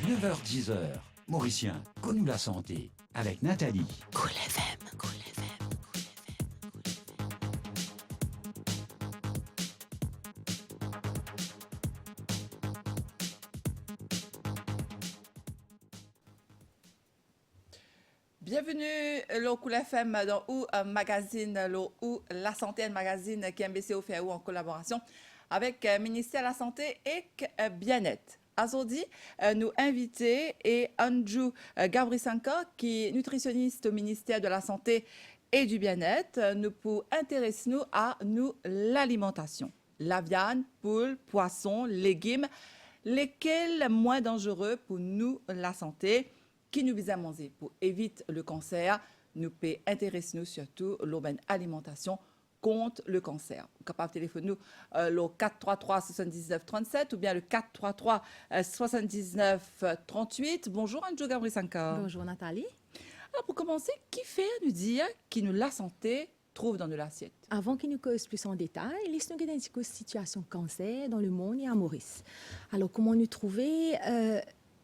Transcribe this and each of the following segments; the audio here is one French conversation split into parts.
9h-10h, Mauricien, connu la santé, avec Nathalie. Cool FM, Cool FM. Bienvenue au Cool FM dans ou magazine ou la santé un magazine qui MBC au fait ou en collaboration avec ministère de la santé et bien-être. Aujourd'hui, nous inviter et Andrew Gabrisanka qui est nutritionniste au ministère de la santé et du bien-être nous pour intéresser nous à l'alimentation, la viande, poule, poisson, légumes, lesquels moins dangereux pour nous la santé qui nous vise à manger pour éviter le cancer, nous peut intéresser nous surtout l'urbaine alimentation contre le cancer. Vous êtes capable de téléphoner nous le 433 79 37 ou bien le 433 79 38. Bonjour Andrew Gabrisanka. Bonjour Nathalie. Alors pour commencer, qui fait nous dire qui nous la santé trouve dans de l'assiette? Avant qu'il nous cause plus en détail, laisse-nous regarder une situation cancer dans le monde et à Maurice. Alors comment nous trouver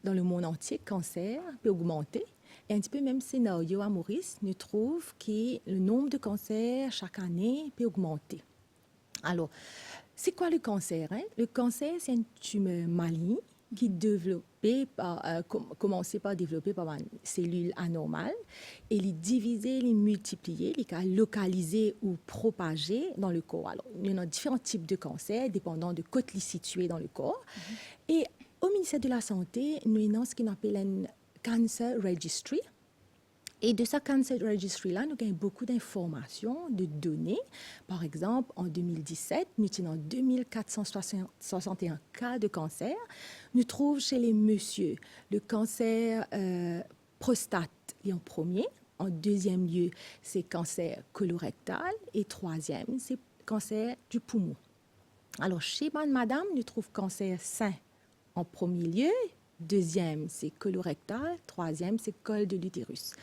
dans le monde entier, cancer peut augmenter. Et un petit peu même scénario à Maurice, nous trouve que le nombre de cancers chaque année peut augmenter. Alors, c'est quoi le cancer? Le cancer, c'est une tumeur maligne qui commence par développer par une cellule anormale et les diviser, les multiplier, les localiser ou propager dans le corps. Alors, il y a différents types de cancers dépendant de côté les situés dans le corps. Et au ministère de la Santé, nous avons ce qu'on appelle un Cancer Registry. Et de ce Cancer Registry-là, nous avons beaucoup d'informations, de données. Par exemple, en 2017, nous avons 2461 cas de cancer. Nous trouvons chez les messieurs le cancer prostate en premier. En deuxième lieu, c'est cancer colorectal. Et troisième, c'est cancer du poumon. Alors, chez madame, nous trouvons cancer sein en premier lieu. Deuxième, c'est colorectal. Troisième, c'est col de l'utérus.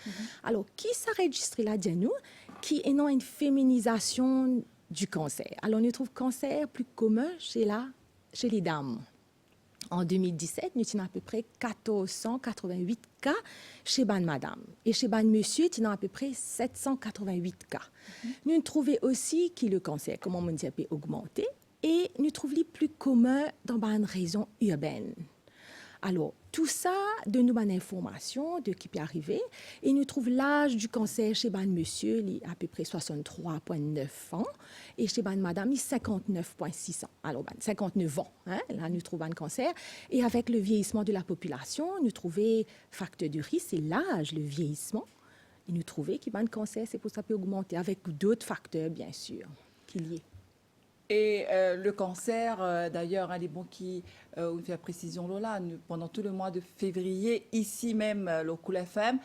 Alors, qui s'enregistre là-dedans nous? Qui est une féminisation du cancer. Alors, on trouve cancer plus commun chez les dames. En 2017, nous avons à peu près 1488 cas chez madame. Et chez monsieur, nous avons à peu près 788 cas. Nous trouvons aussi que le cancer, comme on dit, peut augmenter. Et nous trouvons les plus communs dans une région urbaine. Alors, tout ça donne nous une information de qui peut arriver. Et nous trouvons l'âge du cancer chez monsieur, il est à peu près 63,9 ans. Et chez madame, il est 59,6 ans. Alors, 59 ans, là, nous trouvons un cancer. Et avec le vieillissement de la population, nous trouvons facteur de risque, c'est l'âge, le vieillissement. Et nous trouvons qu'il y a un cancer, c'est pour ça peut augmenter, avec d'autres facteurs, bien sûr, qu'il y ait. Et le cancer, d'ailleurs, les bons qui on fait la précision là, pendant tout le mois de février, ici même, le Cool FM,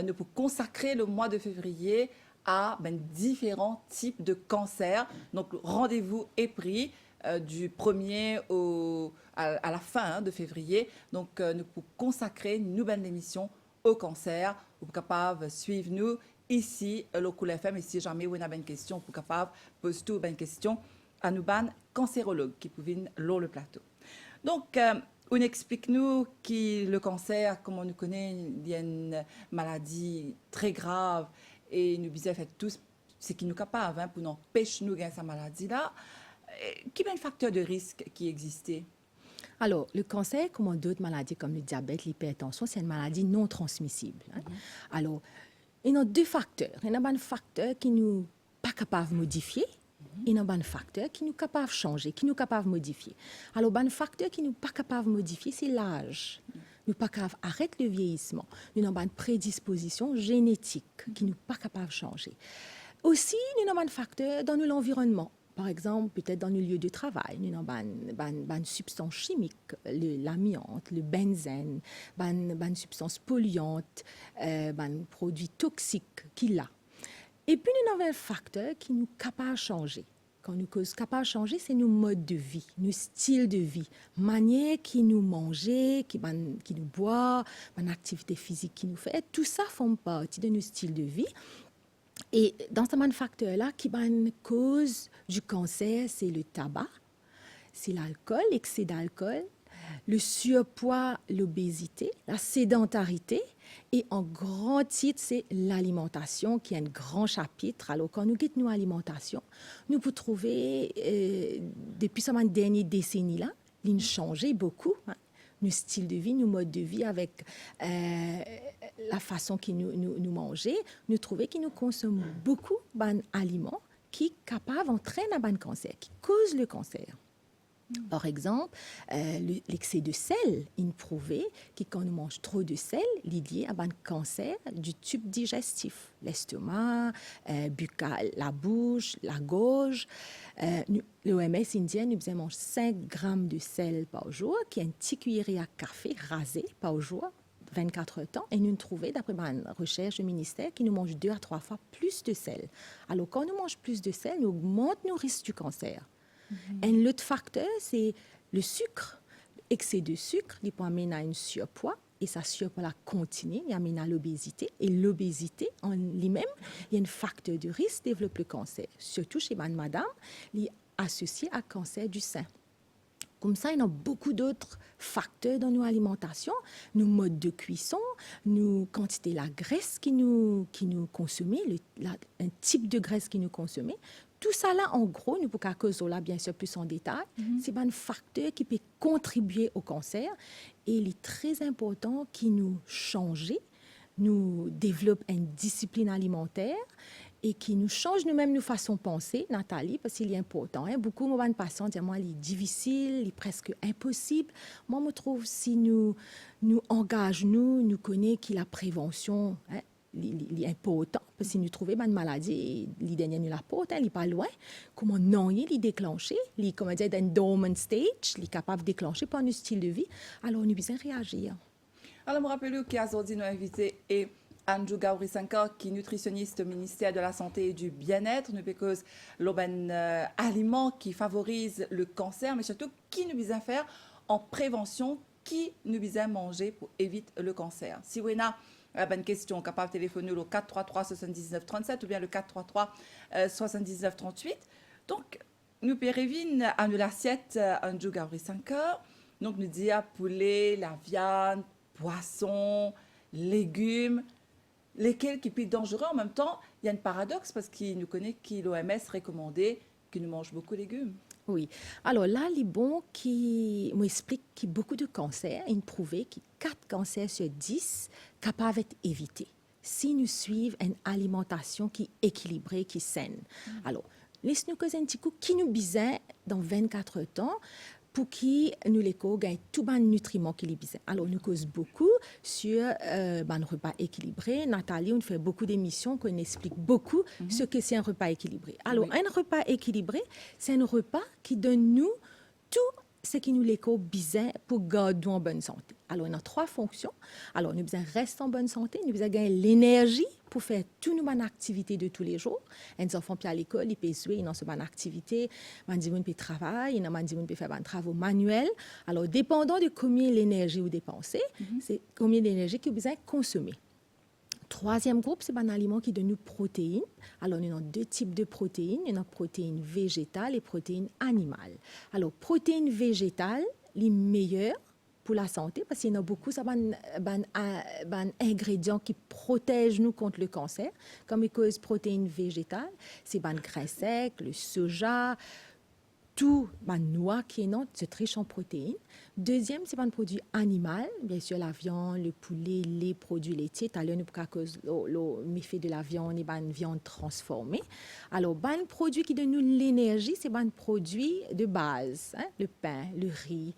nous pouvons consacrer le mois de février à différents types de cancers. Donc, rendez-vous est pris du 1er à la fin de février. Donc, nous pouvons consacrer une nouvelle émission au cancer. Vous êtes capable de suivre nous ici, le Cool FM. Et si jamais vous avez une question, vous êtes capable de poser toutes une question à nous cancérologues qui pouvaient le plateau. Donc, on explique-nous que le cancer, comme on nous connaît, il y a une maladie très grave et nous disons fait tous ce qui nous est capable pour nous empêcher de gagner cette maladie-là. Quel est le facteur de risque qui existait? Alors, le cancer, comme d'autres maladies comme le diabète, l'hypertension, c'est une maladie non transmissible. Alors, il y a deux facteurs. Il y a un facteur qui nous pas capable de modifier. Il y a un facteur qui nous capable de changer, qui nous capable de modifier. Alors, un facteur qui nous pas capable de modifier, c'est l'âge. Nous pas capable d'arrêter le vieillissement. Nous avons une prédisposition génétique qui nous pas capable de changer. Aussi, nous avons un facteur dans l'environnement. Par exemple, peut-être dans le lieu de travail, nous avons une substance chimique, l'amiante, le benzène, une substance polluante, un produit toxique qu'il a. Et puis, nous avons un facteur qui nous est capable de changer. Quand nous sommes capables de changer, c'est nos modes de vie, nos styles de vie, manière qui nous manger, qui nous boit, activité physique qui nous fait. Tout ça forme partie de nos styles de vie. Et dans ce facteur-là, qui est une cause du cancer, c'est le tabac, c'est l'alcool, l'excès d'alcool, le surpoids, l'obésité, la sédentarité. Et en grand titre, c'est l'alimentation qui est un grand chapitre. Alors, quand nous quittons l'alimentation, nous pouvons trouver, depuis ces dernières décennies-là, il a changé beaucoup. Hein. Nos styles de vie, nos modes de vie, avec la façon que nous mangeons, nous trouvons que nous consommons beaucoup d'aliments qui sont capables d'entraîner un cancer, qui causent le cancer. Par exemple, l'excès de sel, il est prouvé que quand on mange trop de sel, il est lié à un cancer du tube digestif, l'estomac, buccal, la bouche, la gorge. L'OMS indienne nous mange 5 grammes de sel par jour, qui est une petite cuillerée à café rasée par jour, 24 temps, et nous trouvons, d'après ma recherche du ministère, qu'ils nous mangent 2 à 3 fois plus de sel. Alors, quand nous mangeons plus de sel, nous augmentons nos risques du cancer. Un autre facteur, c'est le sucre. L'excès de sucre, il peut amener à un surpoids, et ça surpoids continue, il amène à l'obésité. Et l'obésité, en lui-même, il y a un facteur de risque de développer le cancer. Surtout chez madame, il est associé à cancer du sein. Comme ça, il y a beaucoup d'autres facteurs dans nos alimentations, nos modes de cuisson, nos quantités de la graisse qui nous consommons, un type de graisse qui nous consommons. Tout ça là, en gros, nous pouvons causer là, bien sûr, plus en détail. C'est un facteur qui peut contribuer au cancer. Et il est très important qu'il nous change, nous développe une discipline alimentaire et qui nous change nous-mêmes nos façons de penser, Nathalie, parce qu'il est important. Hein? Beaucoup de patients disent, moi, il est difficile, il est presque impossible. Moi, je trouve si nous engageons, nous connaissons que la prévention, hein, il est important, parce que si nous trouvons une maladie, il dernier nous la porte, il n'est pas loin. Comment non, il est déclenché, il est, comment dire, dans une dormant stage, il est capable de déclencher par un style de vie. Alors, nous devons réagir. Alors, je me rappelle qu'aujourd'hui, nous invité et Anju Gauri-Sankar, qui est nutritionniste au ministère de la Santé et du Bien-être, nous parce l'aubaine aliment qui favorise le cancer, mais surtout qui nous besoin faire en prévention, qui nous besoin manger pour éviter le cancer. Si vous avez une question, capable de téléphoner au 433 79 37 ou bien le 433 79 38. Donc, nous périvine à nous l'assiette Anju Gauri-Sankar. Donc, nous dit à poulet, la viande, poisson, légumes, lesquels qui peuvent être dangereux. En même temps, il y a un paradoxe parce qu'il nous connaît que l'OMS recommandait qu'il nous mange beaucoup de légumes. Oui. Alors là, les bons qui m'expliquent qu'il y a beaucoup de cancers, ils prouvé que 4 cancers sur 10 capables d'être évités si nous suivons une alimentation qui est équilibrée, qui est saine. Alors, laisse-nous causer un petit coup qui nous besoin dans 24 temps pour qui nous les gagnent tout les nutriments qui les besoin. Alors, nous cause beaucoup sur un repas équilibré. Nathalie, on fait beaucoup d'émissions qu'on explique beaucoup ce que c'est un repas équilibré. Alors, un repas équilibré, c'est un repas qui donne nous tout ce qui nous les besoin pour garder en bonne santé. Alors, on a 3 fonctions. Alors, nous besoin rester en bonne santé, nous besoin gagner l'énergie pour faire toutes nos activités de tous les jours. Les enfants puis à l'école, ils peuvent jouer, ils ont une activité, ils peuvent travailler, ils peuvent faire des travaux manuels. Alors, dépendant de combien l'énergie vous dépensez, c'est combien d'énergie que vous besoin consommer. 3e groupe, c'est un aliment qui donne nous protéines. Alors, nous avons 2 types de protéines. Il y a protéines végétales et protéines animales. Alors, protéines végétales, les meilleures pour la santé, parce qu'il y en a beaucoup, ça un ingrédient qui protège nous contre le cancer, comme les causes protéines végétales. C'est la graisse sec, le soja, tout noix qui est non, c'est riche en protéines. 2e, c'est un produit animal, bien sûr la viande, le poulet, les produits laitiers. Tout à l'heure, nous avons cause le méfait de la viande et une viande transformée. Alors, un produit qui donne nous l'énergie, c'est un produit de base, hein, le pain, le riz,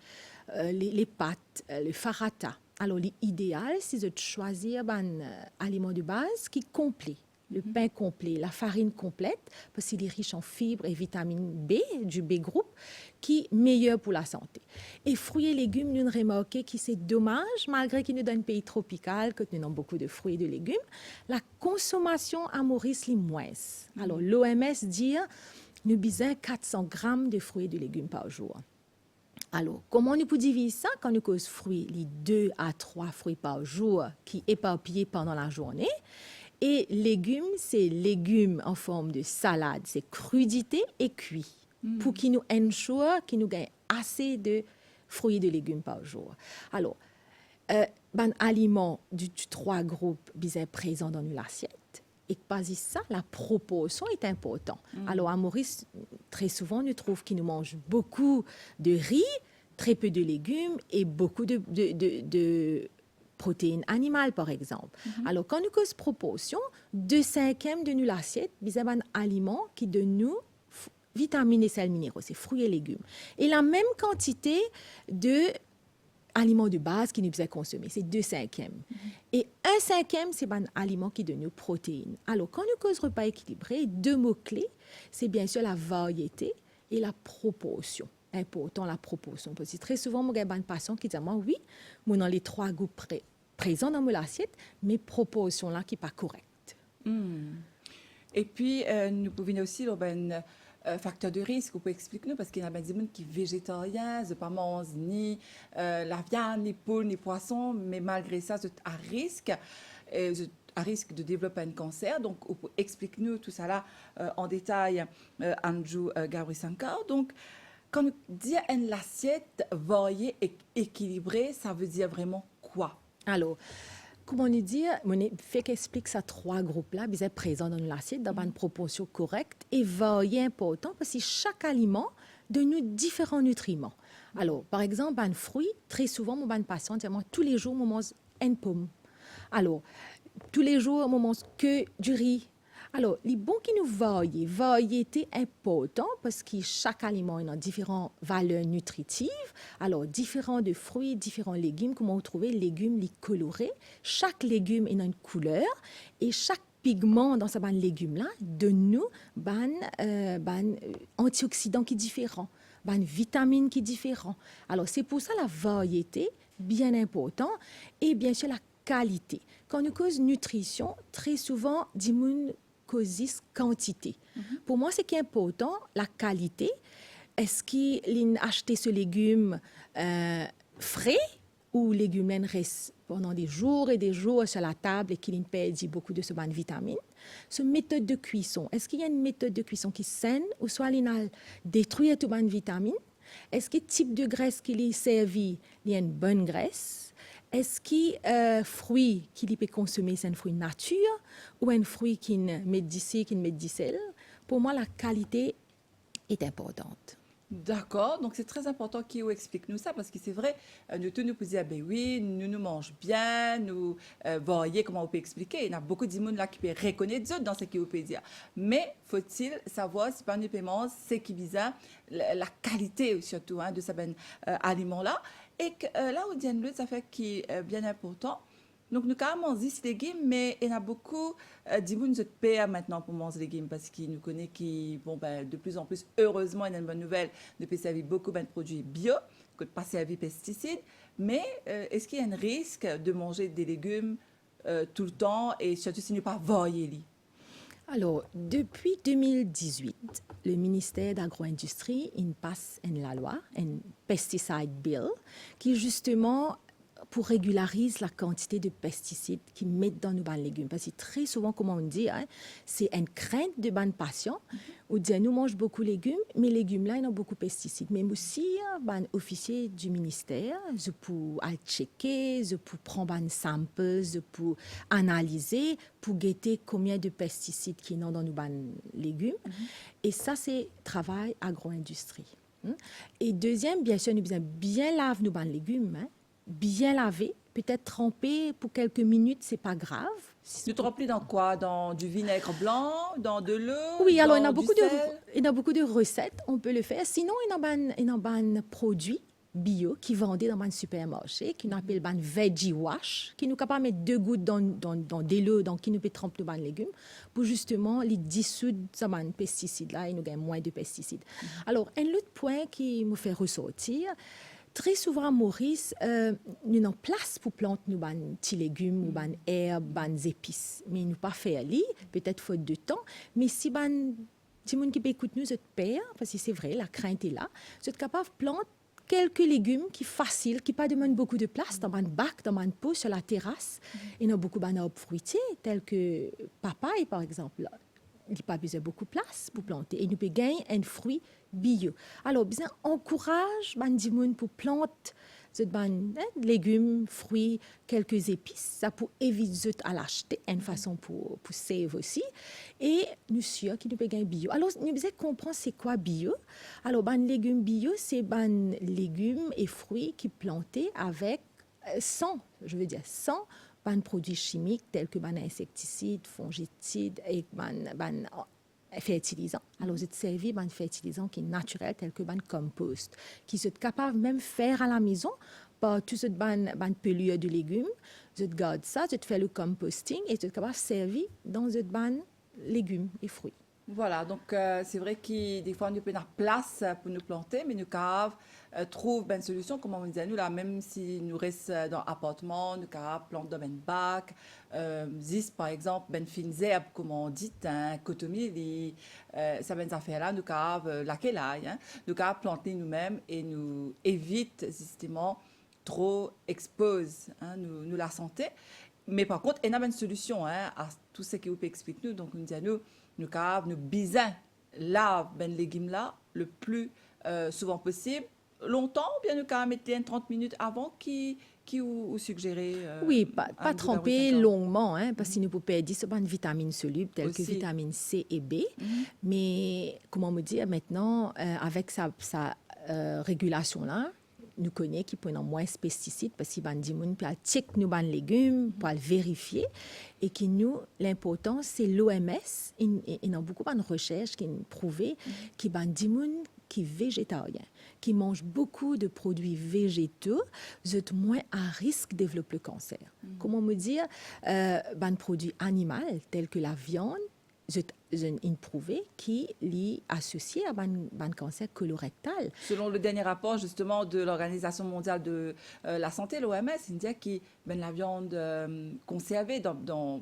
les pâtes, le farata. Alors, l'idéal, c'est de choisir un aliment de base qui est complet. Le pain complet, la farine complète, parce qu'il est riche en fibres et vitamine B, du B-groupe, qui est meilleur pour la santé. Et fruits et légumes, nous remarquons que c'est dommage, malgré qu'il nous donne un pays tropical, que nous avons beaucoup de fruits et de légumes, la consommation à Maurice est moins. Alors, l'OMS dit nous besoin 400 grammes de fruits et de légumes par jour. Alors, comment nous pouvons diviser ça quand nous causons fruits, les 2 à 3 fruits par jour qui éparpillés pendant la journée? Et légumes, c'est légumes en forme de salade, c'est crudité et cuit. Pour qu'ils nous ensure qu'ils nous gagnent assez de fruits et de légumes par jour. Alors, aliments du 3 groupes bien présents dans l'assiette. Et pas ça, la proportion est importante. Alors, à Maurice, très souvent, nous trouvons qu'il nous mange beaucoup de riz, très peu de légumes et beaucoup de protéines animales, par exemple. Alors, quand nous causons proportion, 2/5 de nous l'assiette, c'est un aliment qui donne nous vitamines et sels minéraux, c'est fruits et légumes. Et la même quantité de aliments de base qui nous besoin consommer, c'est 2/5. Et 1/5, c'est un aliment qui donne nous protéines. Alors, quand nous causons repas équilibré, 2 mots-clés, c'est bien sûr la variété et la proportion. Important, la proportion. Parce que très souvent, moi, j'ai des patients qui disent, moi, oui, moi, dans les 3 groupes présents dans mon assiette, mais proportion là qui n'est pas correcte. Et puis, nous pouvons aussi facteur de risque, vous pouvez expliquer nous parce qu'il y a des gens qui sont végétariens, ne pas manger ni la viande, ni poule, ni poisson, mais malgré ça, c'est à risque de développer un cancer. Donc, vous pouvez expliquer nous tout ça là en détail, Anju Gowri-Sankar. Donc, quand on dit une assiette variée et équilibrée, ça veut dire vraiment quoi? Alors, comment on dit, on fait qu'explique ça 3 groupes-là, ils sont présents dans l'assiette dans une proportion correcte et variée important parce que chaque aliment donne nous différents nutriments. Alors, par exemple, un fruit, très souvent, mon patient dit, moi, tous les jours, on mange une pomme. Alors, tous les jours, on mange que du riz. Alors, les bons qui nous variété important parce que chaque aliment a différentes valeurs nutritives. Alors, différents de fruits, différents légumes, comment vous trouvez les légumes, les colorés. Chaque légume a une couleur et chaque pigment dans ce légume-là donne nous antioxydants qui sont différents, vitamines qui sont différents. Alors, c'est pour ça la variété, bien important, et bien sûr la qualité. Quand nous cause nutrition, très souvent, causes quantité. Pour moi, ce qui est important, la qualité. Est-ce qu'il a acheté ce légume frais ou légumes restent pendant des jours et des jours sur la table et qu'il perd beaucoup de ce vitamines? Ce méthode de cuisson, est-ce qu'il y a une méthode de cuisson qui est saine ou soit il a détruit tout les vitamines? Est-ce que le type de graisse qu'il est servi, il y a une bonne graisse? Est-ce que fruit qu'il peut consommer, c'est un fruit nature ou un fruit qui met d'ici, qui met d'ici? Pour moi, la qualité est importante. D'accord, donc c'est très important qu'il explique nous ça parce que c'est vrai, nous tous nous dire, ben oui, nous mangeons bien, nous voyez comment on peut expliquer. Il y a beaucoup de monde là qui peut reconnaître dans ce qu'il peut dire. Mais faut-il savoir si par nous paiement, c'est qui bizarre, la qualité surtout de ce aliment-là. Et que là où Diane Louis, ça fait qui est bien important. Donc, nous avons 10 légumes, mais il y a beaucoup de paix maintenant pour manger des légumes parce qu'ils nous connaissent qui, de plus en plus, heureusement, il y a une bonne nouvelle, de passer à beaucoup de produits bio, que de passer à pesticides. Mais est-ce qu'il y a un risque de manger des légumes tout le temps et surtout si nous pas varier? Alors, depuis 2018, le ministère d'Agro-Industrie passe la loi, un Pesticide Bill, qui justement pour régulariser la quantité de pesticides qu'ils mettent dans nos légumes. Parce que très souvent, comme on dit, c'est une crainte de nos patients. On dit, nous mangeons beaucoup de légumes, mais les légumes-là, ils ont beaucoup de pesticides. Mais aussi, les officiers du ministère, je peux checker, je peux prendre des samples, je peux analyser pour guetter combien de pesticides qu'ils ont dans nos légumes. Et ça, c'est travail agro-industrie. Et deuxième, bien sûr, nous devons bien laver nos légumes, bien laver, peut-être tremper pour quelques minutes, c'est pas grave. Tu trempes dans quoi? Dans du vinaigre blanc, dans de l'eau? Oui, alors il y a beaucoup de recettes, on peut le faire. Sinon, il y a un produit bio qui vendait dans un supermarché, qui nous appelle un veggie wash, qui nous capable de mettre 2 gouttes dans de l'eau, donc qui nous peut tremper dans les légumes, pour justement les dissoudre ces pesticides-là et nous gagner moins de pesticides. Alors, un autre point qui me fait ressortir, très souvent, à Maurice, nous avons place pour planter nos petits légumes, ou herbes, des épices. Mais nous pas faire peut-être faute de temps. Mais si les gens qui écoutent nous, c'est père, parce que c'est vrai, la crainte est là, vous êtes capable de planter quelques légumes qui sont faciles, qui ne demandent pas beaucoup de place, dans un bac, dans un pot, sur la terrasse. Il y a beaucoup d'arbres fruitiers, tels que papaye, par exemple. il n'y a pas besoin de beaucoup de place pour planter. Et nous pouvons gagner un fruit bio. Alors, bien, encourage les gens pour planter des légumes, fruits, quelques épices, ça pour éviter à l'acheter, une façon pour sauver aussi. Et nous sommes qui nous pouvons gagner bio. Alors, nous devons comprendre c'est quoi bio. Alors, les légumes bio, c'est les légumes et fruits qui sont plantés avec sans produits chimiques tels que insecticides, fongicides et fertilisants. Alors, vous êtes servi de fertilisants qui sont naturels tels que compost, qui sont capables même faire à la maison par tout ce pelure de légumes. Vous gardez ça, vous faites le composting et vous êtes capable de servir dans ce légumes et fruits. Voilà, donc c'est vrai que des fois, nous avons la place pour nous planter, mais nous trouvons une solution, comme on disait, nous, là, même si nous restons dans l'appartement, nous planter dans un bac, par exemple, fines herbes, comme on dit, cotomie, ça va affaires-là, nous laquelle nous planter nous-mêmes et nous évite justement trop expose nous la santé. Mais par contre, il y a une solution à tout ce que vous pouvez expliquer nous. Donc, nous disons, nous bisons les légumes là le plus souvent possible. Longtemps, ou bien nous mettre 30 minutes avant qui vous suggérez oui, pas tremper longuement, parce que nous pouvons perdre des vitamines solubles telles que vitamine C et B. Mais, comment me dire, maintenant, avec sa régulation-là, nous connaissons qui prennent moins de pesticides parce qu'il y a des gens qui checkent nos légumes pour le vérifier et qui nous l'important c'est l'OMS il y a beaucoup de recherches qui ont prouvé qu'il y a des gens qui sont végétariens qui mangent beaucoup de produits végétaux sont moins à risque de développer le cancer. Comment me dire des produits animaux tels que la viande ont prouvé qu'il est associé à un cancer colorectal. Selon le dernier rapport justement de l'Organisation mondiale de la santé, l'OMS, il dit que la viande conservée dans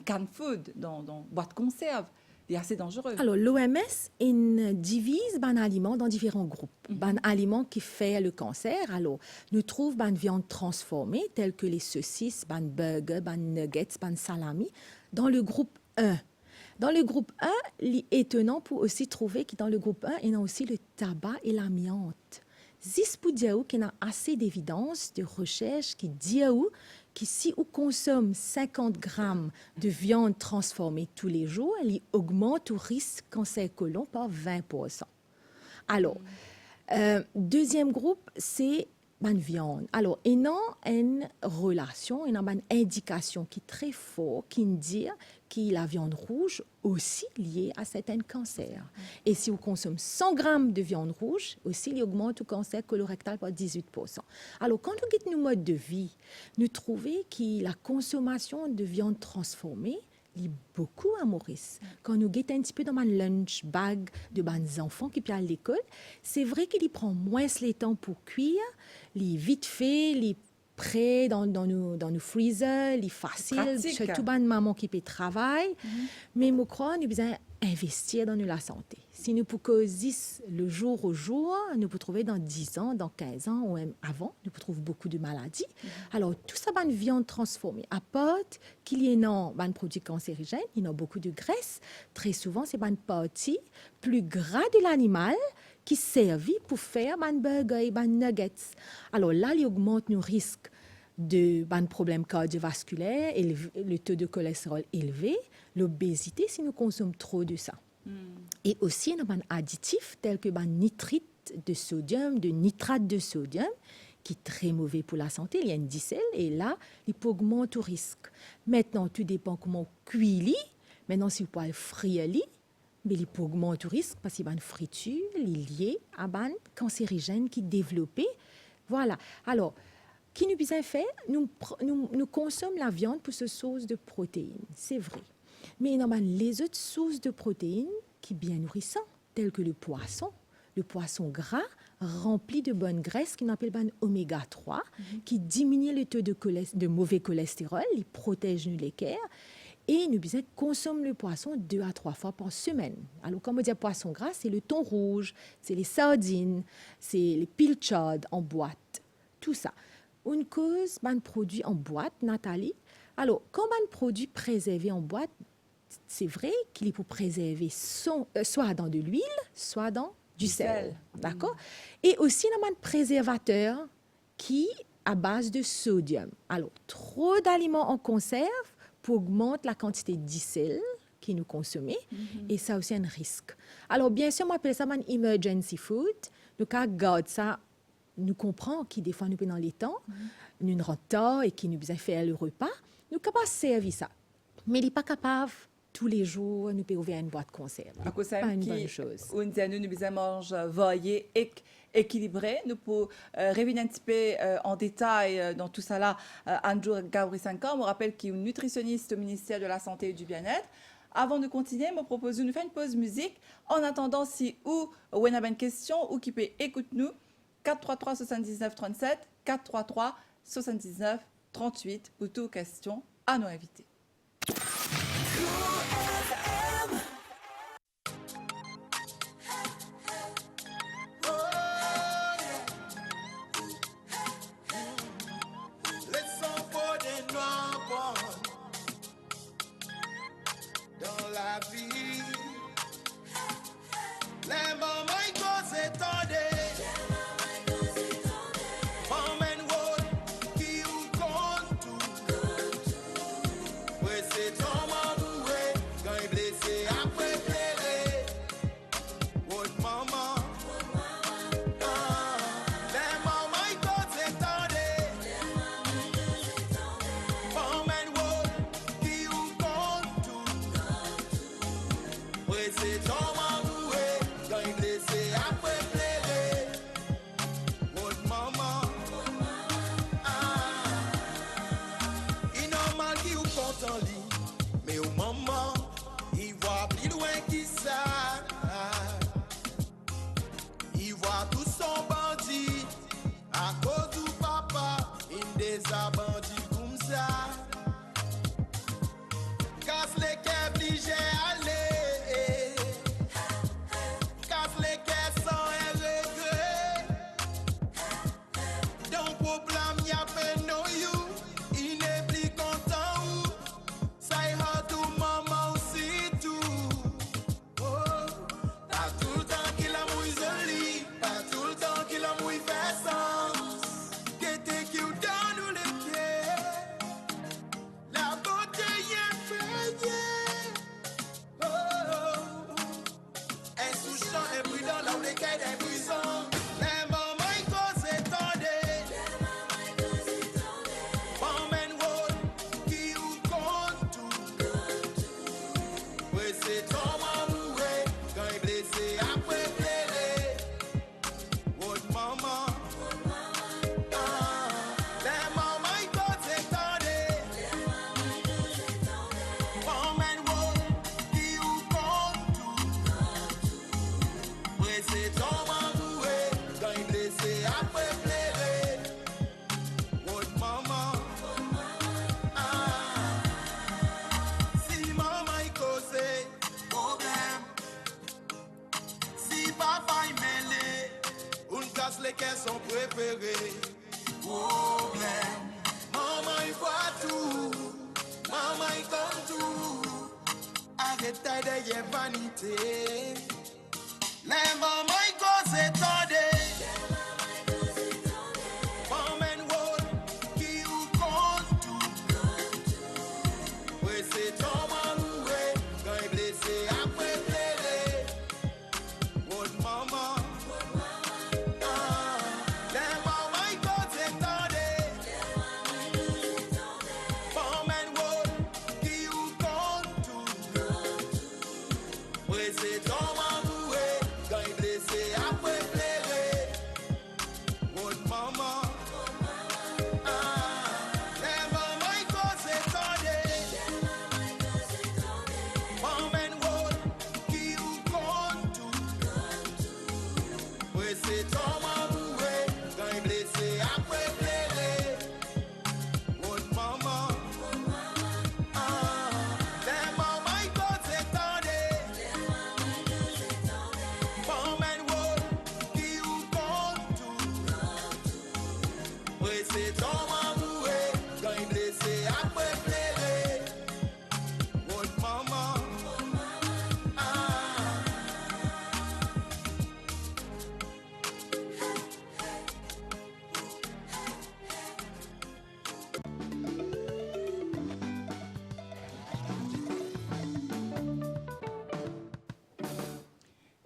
canned food, dans boîte de conserve, est assez dangereux. Alors l'OMS divise les aliments dans différents groupes. Les aliments qui font le cancer, alors nous trouvons des viandes transformées telles que les saucisses, les burgers, les nuggets, les salami dans le groupe 1. Dans le groupe 1, il est étonnant pour aussi trouver que dans le groupe 1, il y a aussi le tabac et l'amiante. C'est pour dire qu'il y a assez d'évidence de recherche qui dit que si on consomme 50 grammes de viande transformée tous les jours, il augmente le risque cancer côlon par 20%. Alors, deuxième groupe, c'est la viande. Alors, il y a une relation, il y a une indication qui est très forte qui dit que la viande rouge aussi liée à certains cancers. Et si on consomme 100 grammes de viande rouge, aussi, il augmente le cancer colorectal par 18%. Alors, quand nous guettons nos modes de vie, nous trouvons que la consommation de viande transformée est beaucoup à Maurice. Quand nous guettons un petit peu dans ma lunch bag de mes enfants qui viennent à l'école, c'est vrai qu'il prend moins le temps pour cuire, il est vite fait, il est prêt dans nos freezers, il est facile, surtout les mamans qui travaillent. Mais je crois que nous devons investir dans la santé. Si nous pouvons causer le jour au jour, nous pouvons trouver dans 10 ans, dans 15 ans ou même avant, nous pouvons trouver beaucoup de maladies. Alors, tout ça, une viande transformée apporte qu'il y ait un produit cancérigène, il y a beaucoup de graisse. Très souvent, c'est une partie plus gras de l'animal qui servit pour faire un burger et un nuggets. Alors là, il augmente nos risques de problèmes cardiovasculaires, le taux de cholestérol élevé, l'obésité si nous consommons trop de ça. Et aussi, il y a des additifs tels que nitrite de sodium, de nitrate de sodium, qui est très mauvais pour la santé. Il y a une dicelle et là, il peut augmenter le risque. Maintenant, tout dépend comment on cuit. Maintenant, si vous pouvez frire, mais il peut augmenter le risque parce qu'il y a une friture liée à un cancérigène qui est développé. Voilà. Alors, qui nous bien fait, nous consommons la viande pour ce source de protéines, c'est vrai. Mais normalement, les autres sources de protéines qui sont bien nourrissantes, telles que le poisson gras rempli de bonnes graisses qu'on appelle oméga 3, qui diminue le taux de mauvais cholestérol, il protège nous l'équerre. Et nous consommons le poisson 2 à 3 fois par semaine. Alors, quand on dit poisson gras, c'est le thon rouge, c'est les sardines, c'est les pilchards en boîte, tout ça. Une cause, produit en boîte, Nathalie. Alors, quand un produit préservé en boîte, c'est vrai qu'il est pour préserver soit dans de l'huile, soit dans du sel. D'accord? Et aussi, il y a un préservateur qui à base de sodium. Alors, trop d'aliments en conserve augmente la quantité de sel que nous consommons et ça aussi un risque. Alors, bien sûr, on appelle ça un emergency food. Nous, quand on garde ça, nous comprenons que des fois, nous sommes dans les temps, nous rentrons tard et qu'il nous besoin faire le repas. Nous sommes capables de servir ça. Mais il n'est pas capable, tous les jours, nous pouvons ouvrir une boîte de conserve. À cause pas une bonne chose. Nous devons manger varié et équilibré. Nous pouvons revenir un petit peu en détail dans tout ça là. Andrew Gabri-Sankar, je rappelle qu'il est nutritionniste au ministère de la Santé et du Bien-être. Avant de continuer, je propose de nous faire une pause musique. En attendant, si ou vous avez une question ou qui peut écouter nous, 433 79 37, 433 79 38 pour toutes questions à nos invités. C'est ton amour, quand il blessé après pleurer.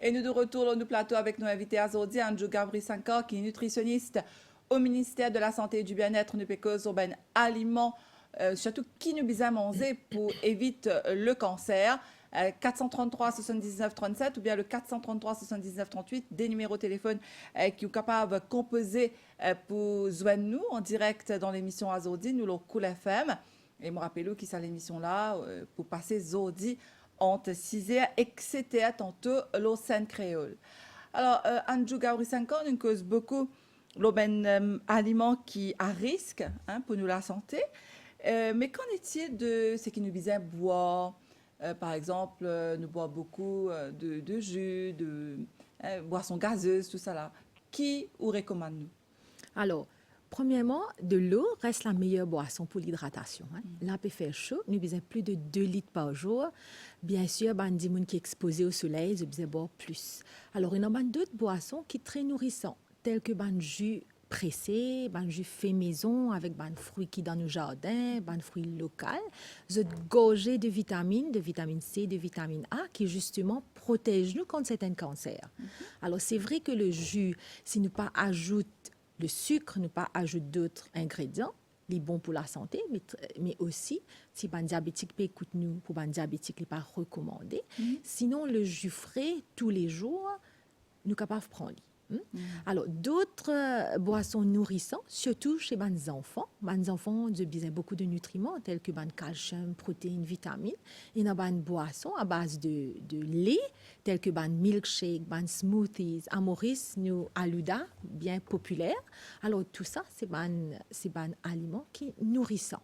Et nous de retour dans le plateau avec nos invités aujourd'hui, Andrew Gabri Sankor, qui est nutritionniste au ministère de la Santé et du Bien-être, nous pécose sur ben aliments, surtout qui nous bisons manger pour éviter le cancer. 433 79 37 ou bien le 433 79 38, des numéros de téléphone qui sont capables de composer pour joindre nous en direct dans l'émission Azodi, nous le Cool FM. Et me rappelez qui c'est l'émission là pour passer Zodi entre 6h et 7h tantôt le scène créole. Alors, Andrew Gabri Sankor nous cause beaucoup les aliments qui à risque pour nous la santé. Mais qu'en est-il de ce qui nous disait boire? Par exemple, nous boivons beaucoup de jus, de boissons gazeuses, tout ça là. Qui vous recommande nous? Alors, premièrement, de l'eau reste la meilleure boisson pour l'hydratation. Là, peut faire chaud, nous besoin plus de 2 litres par jour. Bien sûr, ben, des gens qui sont exposés au soleil, ils ont besoin de boire plus. Alors, il y a d'autres boissons qui sont très nourrissantes, telles que ben, jus pressé, ban jus fait maison avec ban fruits qui dans nos jardins, ban fruits locaux, vous êtes gorgé de vitamine C, de vitamine A qui justement protège nous contre certains cancers. Alors c'est vrai que le jus, si nous pas ajoute le sucre, nous pas ajoute d'autres ingrédients, il est bon pour la santé, mais aussi, si ban diabétique peut écouter nous, pour ban diabétique, il n'est pas recommandé. Sinon, le jus frais, tous les jours, nous sommes capables de prendre. Alors, d'autres boissons nourrissantes, surtout chez les enfants. Les enfants ont besoin beaucoup de nutriments, tels que le calcium, protéines, vitamines. Il y a des boissons à base de lait, tels que le milkshake, les smoothies. À Maurice, nous, Aluda, bien populaire. Alors, tout ça, c'est un aliment qui est nourrissant.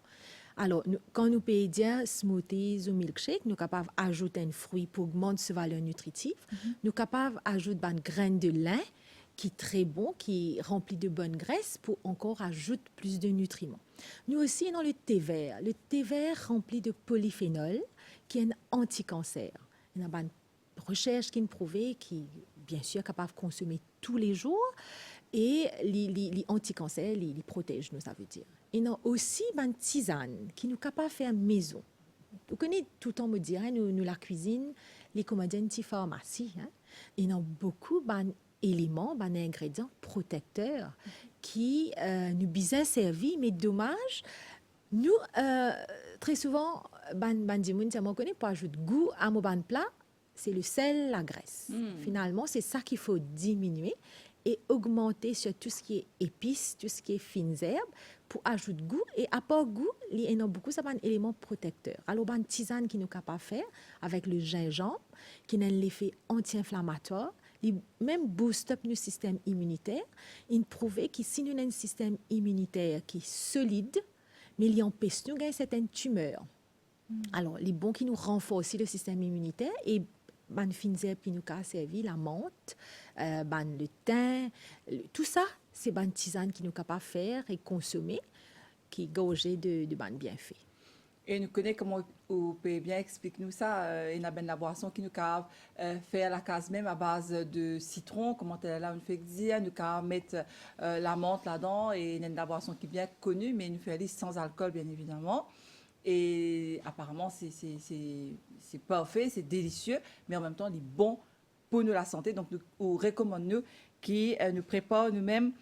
Alors, quand nous payons dire smoothies ou milkshake, nous sommes capables d'ajouter un fruit pour augmenter sa valeur nutritive. Nous sommes capables d'ajouter des graines de lin qui est très bon, qui est rempli de bonnes graisses pour encore ajouter plus de nutriments. Nous aussi, dans le thé vert. Le thé vert rempli de polyphénol qui est un anti-cancer. Il y a une recherche qui nous prouve qui, bien sûr, est capable de consommer tous les jours et les anti-cancers, les protège, nous, ça veut dire. Il y a aussi une tisane qui nous est capable de faire maison. Vous connaissez tout le temps me dire, nous la cuisine, les comédiens de pharmacie. Il y a beaucoup d'éléments, d'ingrédients protecteurs qui nous bien servis, mais dommage, nous, très souvent, on connaît pour ajouter goût à mon plat, c'est le sel, la graisse. Finalement, c'est ça qu'il faut diminuer et augmenter sur tout ce qui est épices, tout ce qui est fines herbes, pour ajouter goût. Et à part goût, il y a beaucoup de éléments protecteurs. Alors, une tisane qui nous capable de faire avec le gingembre, qui a l'effet anti-inflammatoire, il même booste up notre système immunitaire. Il prouve que si nous avons un système immunitaire qui est solide, mais il empêche nous de gagner certaines tumeurs. Alors, les bons qui nous renforcent le système immunitaire et ban fines herbes qui nous a servi, la menthe, le thym, tout ça, c'est ban tisane qui nous capable de faire et consommer, qui est gorgé de ban bienfaits. Et nous connaissons comment vous pouvez bien expliquer nous ça. Il y a bien la boisson qui nous a fait la case même à base de citron, comment elle est là, on fait dire, nous a mettre la menthe là-dedans et il y a une boisson qui est bien connue, mais nous fait sans alcool bien évidemment. Et apparemment c'est parfait, c'est délicieux, mais en même temps il est bon pour nous la santé. Donc nous recommandons qui nous prépare nous-mêmes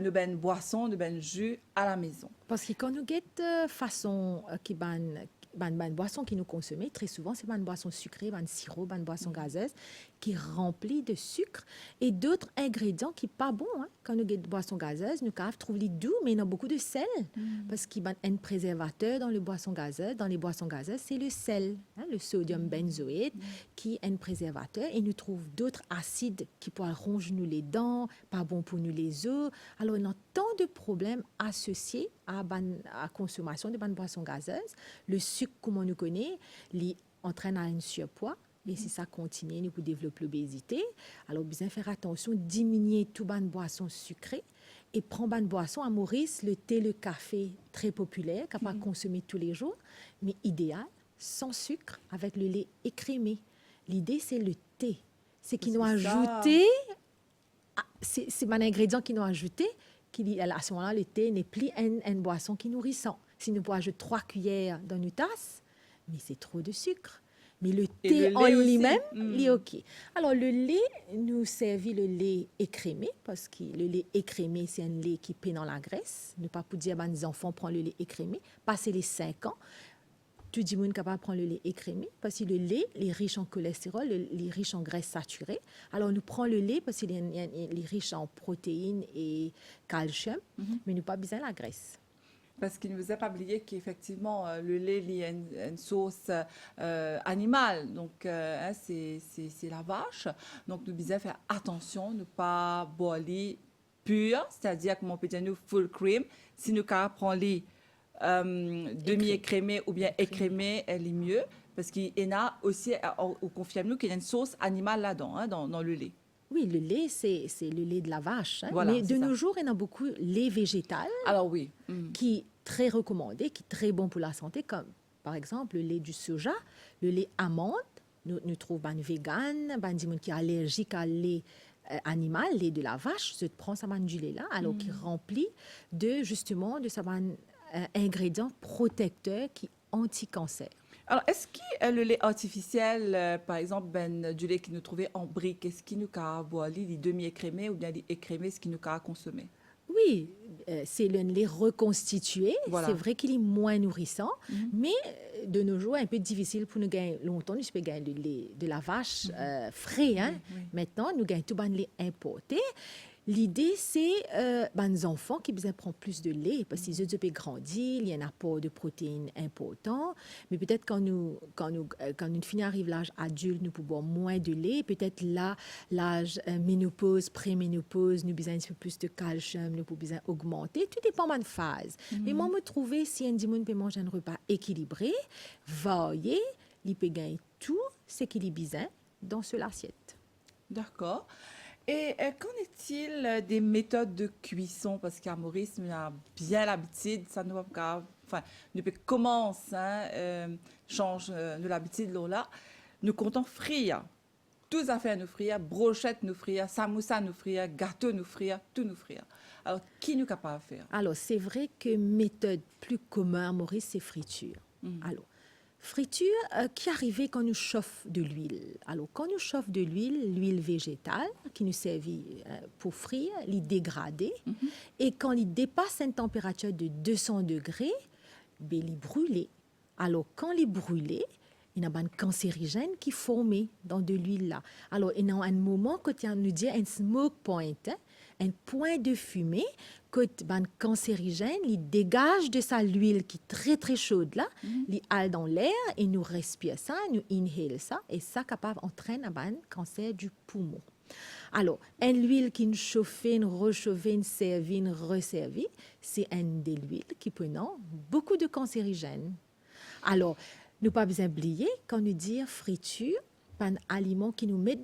nous ben boissons, nous ben jus à la maison. Parce que quand nous guettons façon qui boisson qui nous consommons, très souvent c'est une boisson sucrée, une sirop, une boisson gazeuse qui est remplie de sucre et d'autres ingrédients qui sont pas bons. Quand nous guettons boisson gazeuse, nous trouvons les doux, mais il y a beaucoup de sel parce qu'il y a un préservateur dans les boissons gazeuses. Dans les boissons gazeuses, c'est le sel, le sodium benzoate qui est un préservateur et nous trouvons d'autres acides qui pourraient ronger nous les dents, pas bon pour nous les os. Alors il y a tant de problèmes associés à la consommation de boissons gazeuses. Le sucre, comme on nous connaît, entraîne à un surpoids. Et si ça continue, nous pouvons développer l'obésité. Alors, bien faire attention, diminuer tout ban de boissons sucrées et prendre une boisson à Maurice, le thé, le café, très populaire, capable de consommer tous les jours, mais idéal, sans sucre, avec le lait écrémé. L'idée, c'est le thé. C'est qu'ils nous ajouté, c'est un ingrédient qu'ils nous ajouté, à ce moment-là, le thé n'est plus une boisson qui nourrissant. Si nous pouvons ajouter 3 cuillères dans une tasse, mais c'est trop de sucre. Mais le Et thé le en lait aussi. lui-même, il est OK. Alors, le lait, nous servit le lait écrémé, parce que le lait écrémé, c'est un lait qui paie dans la graisse. Ne pas pour dire, ben, les enfants prennent le lait écrémé. Passer les 5 ans, tout le monde est capable de prendre le lait écrémé, parce que le lait, il est riche en cholestérol, il est riche en graisse saturée. Alors, nous prenons le lait parce qu'il est riche en protéines et calcium, mais nous pas besoin de la graisse. Parce qu'il ne nous a pas oublié qu'effectivement, le lait lié à une sauce animale. Donc, c'est la vache. Donc, nous devons faire attention, ne pas boire le lait pur, c'est-à-dire, comme on peut dire, nous, full cream. Si nous prenons le lait demi-écrémé ou bien écrémé, elle est mieux. Parce qu'il y en a aussi, on confirme nous qu'il y a une sauce animale là-dedans, hein, dans le lait. Oui, le lait, c'est le lait de la vache. Hein. Voilà, Mais de c'est ça. nos jours, il y en a beaucoup lait végétal Alors oui. qui est très recommandé, qui est très bon pour la santé, comme par exemple le lait du soja, le lait amande. Nous trouvons des véganes, des gens qui sont allergiques à lait animal, lait de la vache, se prend ça du lait-là, alors qui est rempli de justement de ça ingrédients protecteurs qui anti-cancer. Alors, est-ce que le lait artificiel, par exemple, du lait qui nous trouvait en brique, est-ce qu'il nous a boire les demi-écrémés ou bien les écrémés, est-ce qu'il nous a consommer? Oui, c'est le lait reconstitué. Voilà. C'est vrai qu'il est moins nourrissant, mais de nos jours, un peu difficile pour nous gagner. Longtemps, nous pouvons gagner le lait de la vache frais. Hein? Oui. Maintenant, nous gagnons tout le lait importé. L'idée, c'est les enfants qui besoin prendre plus de lait parce qu'ils ont grandi, il y a un apport de protéines important. Mais peut-être quand une fille arrive à l'âge adulte, nous pouvons boire moins de lait. Peut-être là, l'âge ménopause, préménopause, nous besoin un peu plus de calcium, nous pouvons besoin augmenter. Tout dépend de la phase. Mais moi, me trouver si un dimanche peut manger un repas équilibré, varié, il peut gagner tout ce qu'il a besoin dans cette assiette. D'accord. Et qu'en est-il des méthodes de cuisson? Parce qu'à Maurice, on a bien l'habitude, ça nous va, enfin, depuis qu'on commence, change de l'habitude là, nous comptons frire. Tout à fait nous frire, brochette nous frire, samoussa nous frire, gâteau nous frire, tout nous frire. Alors, qui nous capable de faire? Alors, c'est vrai que méthode plus commune à Maurice, c'est friture. Alors, friture qui arrivait quand nous chauffons de l'huile. Alors, quand nous chauffons de l'huile végétale qui nous servit pour frire, les dégrader. Et quand il dépasse une température de 200 degrés, ben, il brûler. Alors, quand il brûler, il y a un cancérigène qui est formé dans de l'huile là. Alors, il y a un moment que tu nous dit un smoke point, hein, un point de fumée que ben cancérigène, il dégage de ça l'huile qui est très très chaude là, il hale dans l'air et nous respire ça, nous inhale ça et ça capable entraîne un cancer du poumon. Alors, une huile qui nous chauffe, nous rechauffe, nous servit, nous resservit, c'est une de l'huile qui peut beaucoup de cancérigènes. Alors, nous pas besoin d'oublier quand nous disons friture, un aliment qui nous met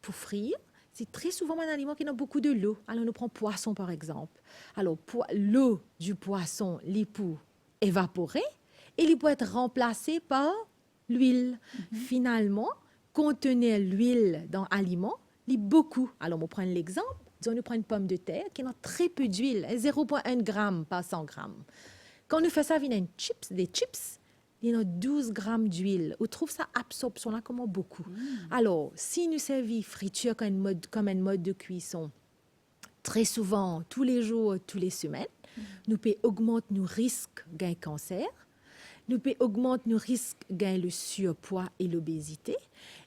pour frire, c'est très souvent un aliment qui a beaucoup de l'eau. Alors, nous prenons poisson, par exemple. Alors, l'eau du poisson, il peut évaporer et il peut être remplacé par l'huile. Finalement, contenir l'huile dans l'aliment, il y a beaucoup. Alors, on prend l'exemple. Disons, nous prenons une pomme de terre qui a très peu d'huile, 0,1 g par 100 g. Quand nous faisons ça avec des chips, il y a 12 grammes d'huile. On trouve ça absorption là comme beaucoup. Alors, si nous servons friture comme un mode de cuisson, très souvent, tous les jours, toutes les semaines, nous peut augmenter nos risques d'un cancer, nous peut augmenter nos risques d'un le surpoids et l'obésité.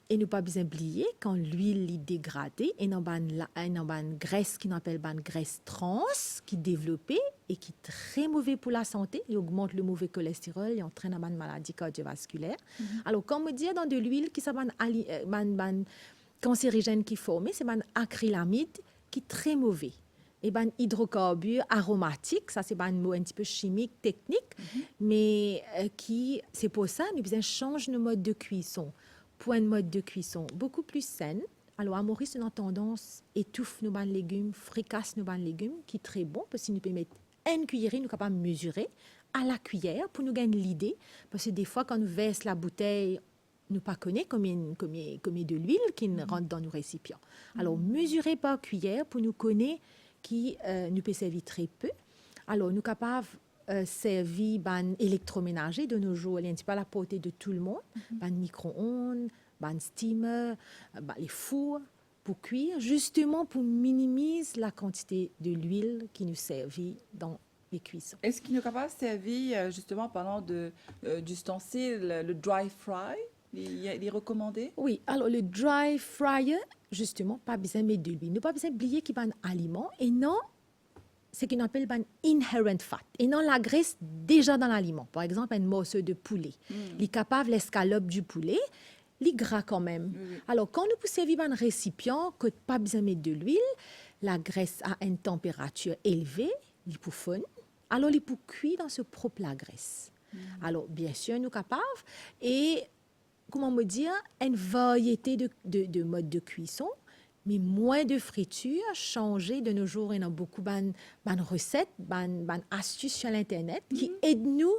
Et nous pas besoin oublier quand l'huile est dégradée et dans une graisse qui appelle une graisse trans qui est développée et qui est très mauvais pour la santé, il augmente le mauvais cholestérol et entraîne une maladie cardiovasculaire. Alors comme on dit dans de l'huile qui s'appelle cancérigène qui est formé, c'est un acrylamide qui est très mauvais. Et ben hydrocarbures aromatiques, ça c'est un mot un petit peu chimique, technique, mais c'est pour ça nous besoin changer nos modes de cuisson. Pour un mode de cuisson beaucoup plus saine. Alors, à Maurice, on a tendance à étouffer nos légumes, fricasse nos légumes, qui est très bon, parce que nous pouvons mettre une cuillerée, nous sommes capables de mesurer à la cuillère pour nous gagner l'idée. Parce que des fois, quand nous versons la bouteille, nous ne connaissons pas combien de l'huile qui rentre dans nos récipients. Alors, mesurer par cuillère pour nous connaître qui nous peut servir très peu. Alors, nous sommes capables servi ban électroménager de nos jours. Il n'est pas à la portée de tout le monde. Ban micro-ondes, ban steamer, les fours pour cuire, justement pour minimiser la quantité de l'huile qui nous servit dans les cuissons. Est-ce qu'il nous est capable de servir, justement, parlant d'ustensiles, le dry fry? Il est recommandé? Oui, alors le dry fryer, justement, pas besoin de mettre de l'huile. Nous pas besoin d'oublier qu'il y a un aliment et non ce qu'on appelle un inherent fat. Et non la graisse déjà dans l'aliment. Par exemple, un morceau de poulet. Il est capable, l'escalope du poulet, il est gras quand même. Alors, quand nous servons un récipient, que pas besoin de mettre de l'huile, la graisse a une température élevée, il peut fondre. Alors, il peut cuire dans ce propre la graisse. Alors, bien sûr, nous sommes capables. Et, comment me dire, une variété de modes de cuisson, mais moins de friture, changer de nos jours. Il y a beaucoup de recettes, de astuces sur l'Internet qui aident nous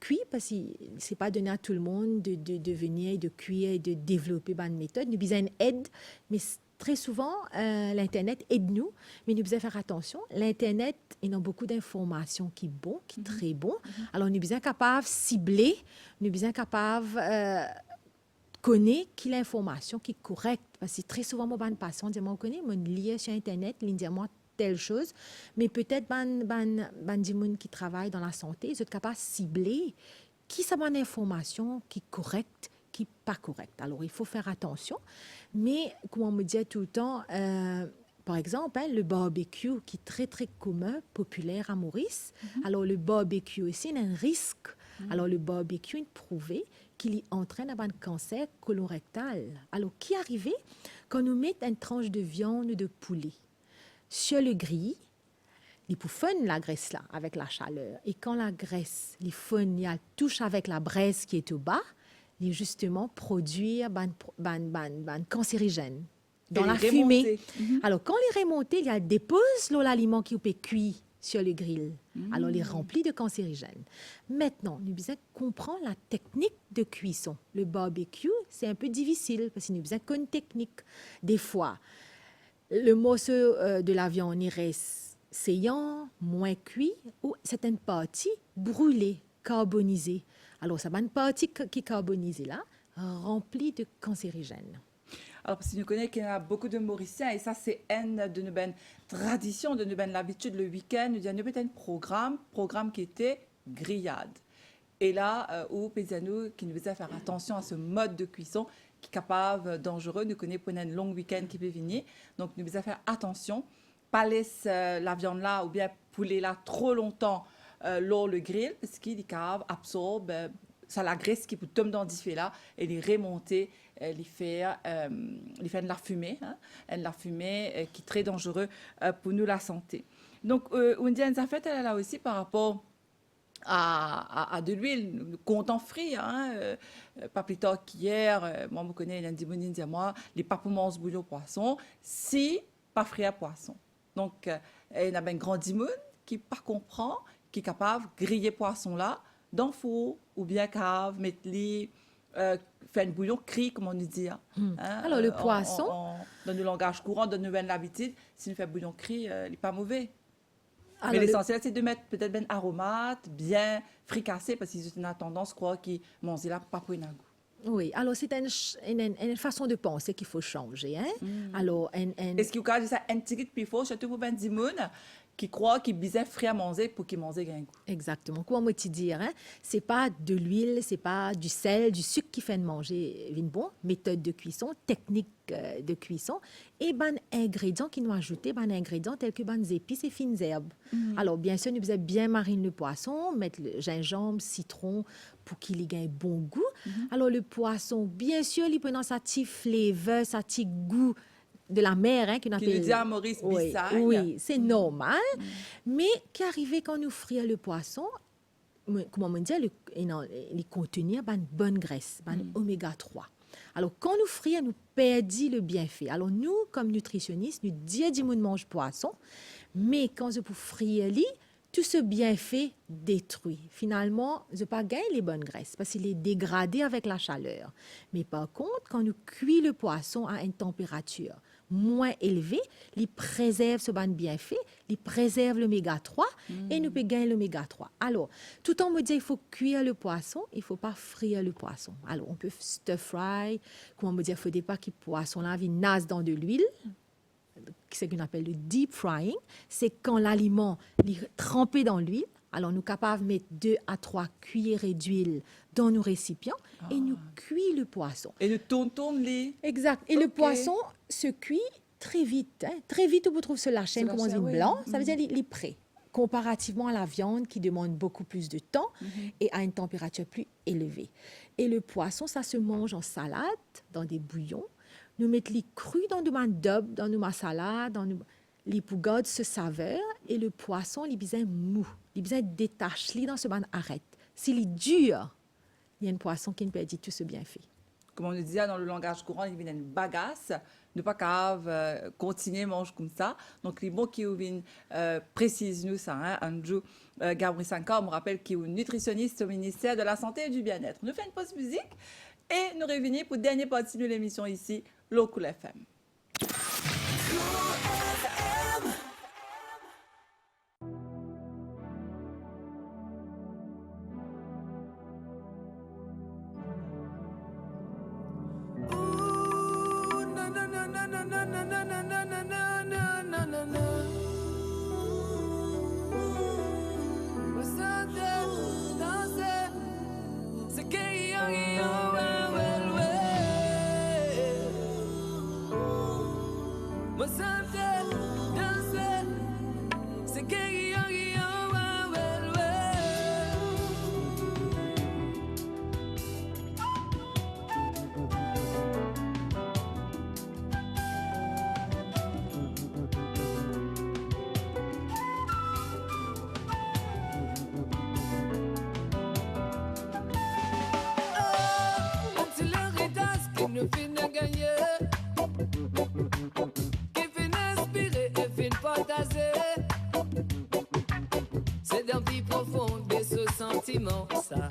cuire, parce que ce n'est pas donné à tout le monde de venir, de cuire et de développer une méthode. Nous avons besoin d'aide, mais très souvent, l'Internet aide nous, mais nous devons faire attention. L'Internet, il y a beaucoup d'informations qui sont bonnes, qui sont très bonnes. Alors, nous sommes besoin capables de cibler, nous sommes besoin capables connaître qui l'information qui est correcte. Parce que très souvent, moi, les patients disent, moi, je connais, moi, je sur Internet, ils disent, moi, telle chose, mais peut-être des gens qui travaillent dans la santé, ils sont capables de cibler qui ça bonne information qui est correcte, qui n'est pas correcte. Alors, il faut faire attention. Mais, comme on me dit tout le temps, par exemple, le barbecue qui est très, très commun, populaire à Maurice. Alors, le barbecue aussi, il y a un risque. Alors, le barbecue est prouvé qu'il entraîne un cancer colorectal. Alors, qui arrivait quand nous mettons une tranche de viande de poulet sur le grill, il peut fondre la graisse là avec la chaleur. Et quand la graisse, il fond, il touche avec la braise qui est au bas, il justement produit un cancérigène dans la fumée. Alors, quand il est remonté, il dépose l'aliment qui peut cuire sur le grill. Alors, il est rempli de cancérigènes. Maintenant, nous devons comprendre la technique de cuisson. Le barbecue, c'est un peu difficile parce que nous devons connaître une technique. Des fois, le morceau de la viande il reste saillant, moins cuit, ou certaines parties brûlées, carbonisées. Alors, ça va une partie qui est carbonisée là, remplie de cancérigènes. Alors, parce que nous connaissons qu'il y a beaucoup de Mauriciens, et ça, c'est une de nos traditions, de nos l'habitude, le week-end, nous avons un programme qui était grillade. Et là, où Péziano, qui nous faisait faire attention à ce mode de cuisson, qui est capable, dangereux, nous connaissons pour un long week-end qui peut venir. Donc, nous devons faire attention, pas laisser la viande là, ou bien poulet là, trop longtemps, lors le grill, parce qu'il est capable, absorbe, ça la graisse qui peut tomber dans le là, et les remonter, les faire de la fumée, de la fumée qui est très dangereux pour nous la santé. Donc, on dit une affaire là aussi par rapport à de l'huile, comptant frit, pas plus tard qu'hier, moi je connais un dimanche dit moi, les pas pour manger bouillon poisson, si pas frit à poisson. Donc, il y a un grand dimanche qui pas comprend, qui est capable de griller poisson là dans le four ou bien cave, mettre les faire un bouillon cri, comme on nous dit. Alors, le poisson... Dans le langage courant, dans nous l'habitude, si nous faisons bouillon cri, il n'est pas mauvais. Alors, mais l'essentiel, c'est de mettre peut-être bien aromate, bien fricassé, parce qu'ils ont tendance à croire qu'ils mangent là pas pour un goût. Oui, alors c'est une façon de penser qu'il faut changer. Alors, est-ce qu'il y a ça un petit peu plus fort, surtout pour ben dimoun qui croient qu'ils bisaient frais à manger pour qu'ils mangent un goût? Exactement. Comment te dire, c'est pas de l'huile, c'est pas du sel, du sucre qui fait de manger vin bon, méthode de cuisson, technique de cuisson, et ingrédients qui nous ajoutent, ingrédients tels que épices et fines herbes. Alors, bien sûr, nous faisons bien mariner le poisson, mettre le gingembre, citron, pour qu'il ait un bon goût. Alors, le poisson, bien sûr, il peut dans sa petite flavor, sa petite goût de la mer, qu'on appelle... Qui le dit à Maurice Bissagne. Oui, c'est normal. Mais qu'arrivait quand nous frions le poisson, comment on dit, il contenir une bonne graisse, une oméga 3. Alors, quand nous frions, nous perdons le bienfait. Alors, nous, comme nutritionnistes, nous disons de manger poisson, mais quand je peux frire, tout ce bienfait détruit. Finalement, je n'ai pas gagné les bonnes graisses parce qu'il est dégradé avec la chaleur. Mais par contre, quand nous cuisons le poisson à une température moins élevé, il préserve ce ban bienfait, il préserve l'oméga 3 et nous peut gagner l'oméga 3. Alors, tout en me dit il faut cuire le poisson, il faut pas frire le poisson. Alors, on peut stir fry, comment me dire, il faut pas que le poisson là il nasse dans de l'huile. C'est ce qu'on appelle le deep frying, c'est quand l'aliment est trempé dans l'huile. Alors, nous sommes capables de mettre 2 à 3 cuillerées d'huile dans nos récipients et nous cuisons le poisson. Et le tourne les. Exact. Et le poisson se cuit très vite. Très vite, on trouve sur la chaîne, comme on dit, oui. blanc. Ça veut dire qu'il est prêt. Comparativement à la viande qui demande beaucoup plus de temps et à une température plus élevée. Et le poisson, ça se mange en salade, dans des bouillons. Nous mettons les crus dans de mandob, dans nos salades, dans nos... Les pour garder ce saveur et le poisson, il a besoin mou. Il a besoin de détacher dans ce man arrête. S'il est dur, il y a un poisson qui ne peut pas tout ce bienfait. Comme on le disait dans le langage courant, il y a une bagasse, ne pas cave, continuer mange comme ça. Donc, les mots qui viennent précisent nous ça. Hein, Andrew Gabriel Sanka, on me rappelle qu'il est nutritionniste au ministère de la Santé et du Bien-être. Nous faisons une pause musique et nous revenons pour la dernière partie de l'émission ici, Local FM. C'est dans vie profonde de ce sentiment, ça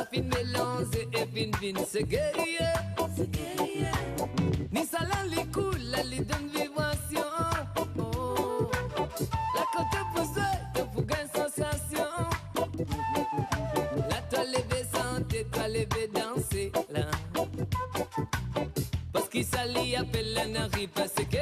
fin mélange et fin se guérir. Ni ça là li coule, là li donne vibration. Oh. La côte pousse, te pour gagner sensation. La toi lever santé, toi lever danser là. Parce qu'il s'allie appelle la nari parce que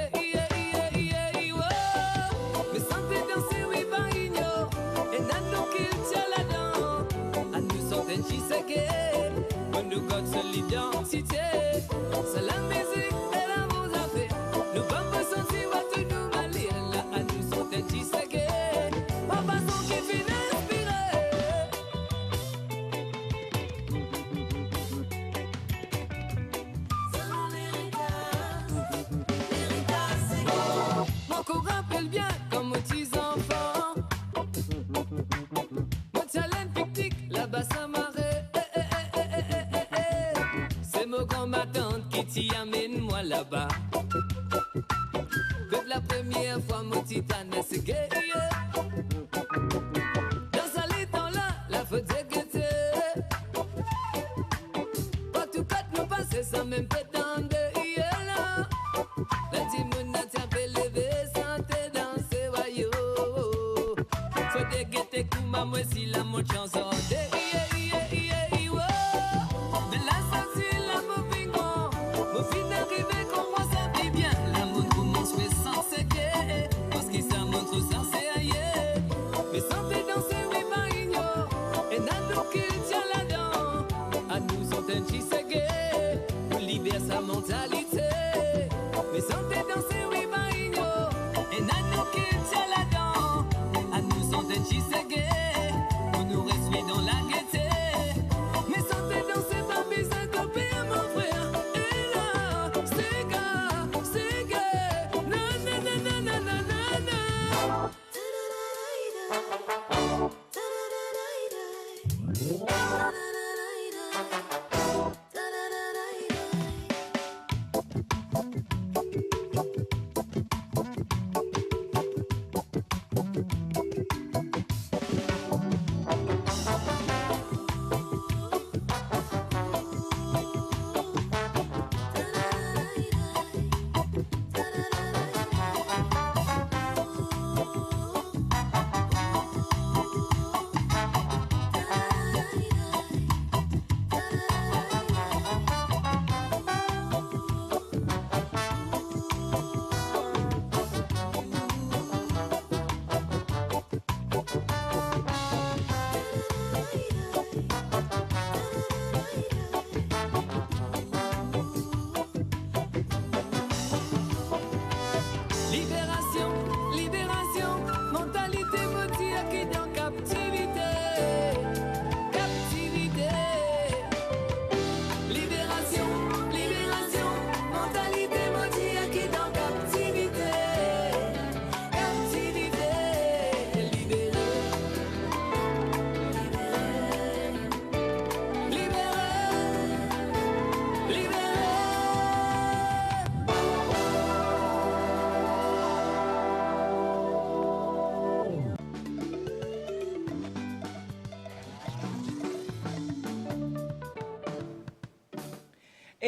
l'identité, c'est la musique et l'amour a fait. Nous pas sentir à tout nous malir là à nous sauter qui c'est que pas façon qui finit inspiré. Mon corps rappelle bien comme aux petits enfants. Mon talent pique-nique là-bas ça m'arrête. Ma tante qui t'y amène-moi là-bas. Que la première fois, mon titane s'est guéri. Dans ce temps-là, la faute est guettée. Pas tout cas, nous passer sans même pétendre. La timoune n'a tapé levé, santé dans ses voyous. Faut des guetter, kouma, moi si la mon chanson. Sa mentalité, mais santé danser, oui, marino, et nano qui tient là-dedans, à nous santé chisegé, on nous reste dans la gaieté, mais santé danser, pas besoin de copier mon frère, et là, c'est gay, non, non, non, non, non, non, non,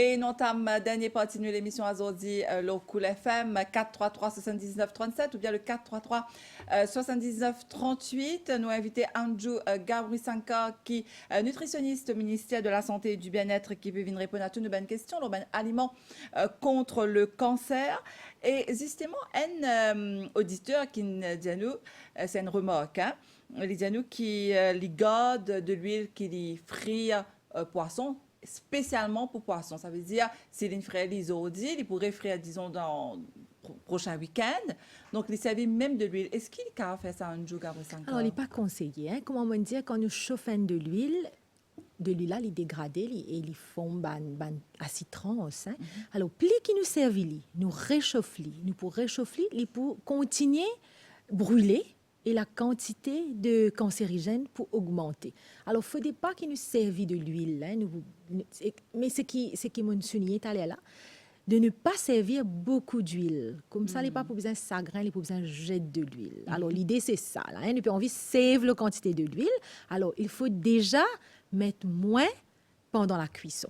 Et nous entamons la dernière partie de l'émission aujourd'hui, le Cool FM 433 79 37 ou bien le 433 79 38. Nous invitons Andrew Gabri-Sankar, qui est nutritionniste au ministère de la Santé et du Bien-être, qui peut venir répondre à toutes nos bonnes questions, nos bonnes aliments contre le cancer. Et justement, un auditeur qui nous dit à nous, c'est une remarque, hein, il dit à nous qui garde de l'huile qui lui frit poisson, spécialement pour poisson. Ça veut dire, s'il une frère aujourd'hui, il pourrait frire, disons, dans le prochain week-end. Donc, il servait même de l'huile. Est-ce qu'il a fait ça un jour, Gabriel? Alors, il n'est pas conseillé. Hein? Comment on dit, quand nous chauffons de l'huile, là, il est dégradé et il font ban acide trans. Hein? Alors, plus qui nous servent, nous réchauffons, nous pour réchauffer, il pour continuer brûler et la quantité de cancérigènes pour augmenter. Alors, il ne faudrait pas qu'il nous serve de l'huile. Hein? Mais ce qui m'a souligné tout à l'heure là, de ne pas servir beaucoup d'huile. Comme ça, il n'est pas pour besoin de sagrin, il n'est pas besoin de jeter de l'huile. Alors, l'idée, c'est ça. Là, hein? Nous avons envie de sauver la quantité de l'huile. Alors, il faut déjà mettre moins pendant la cuisson.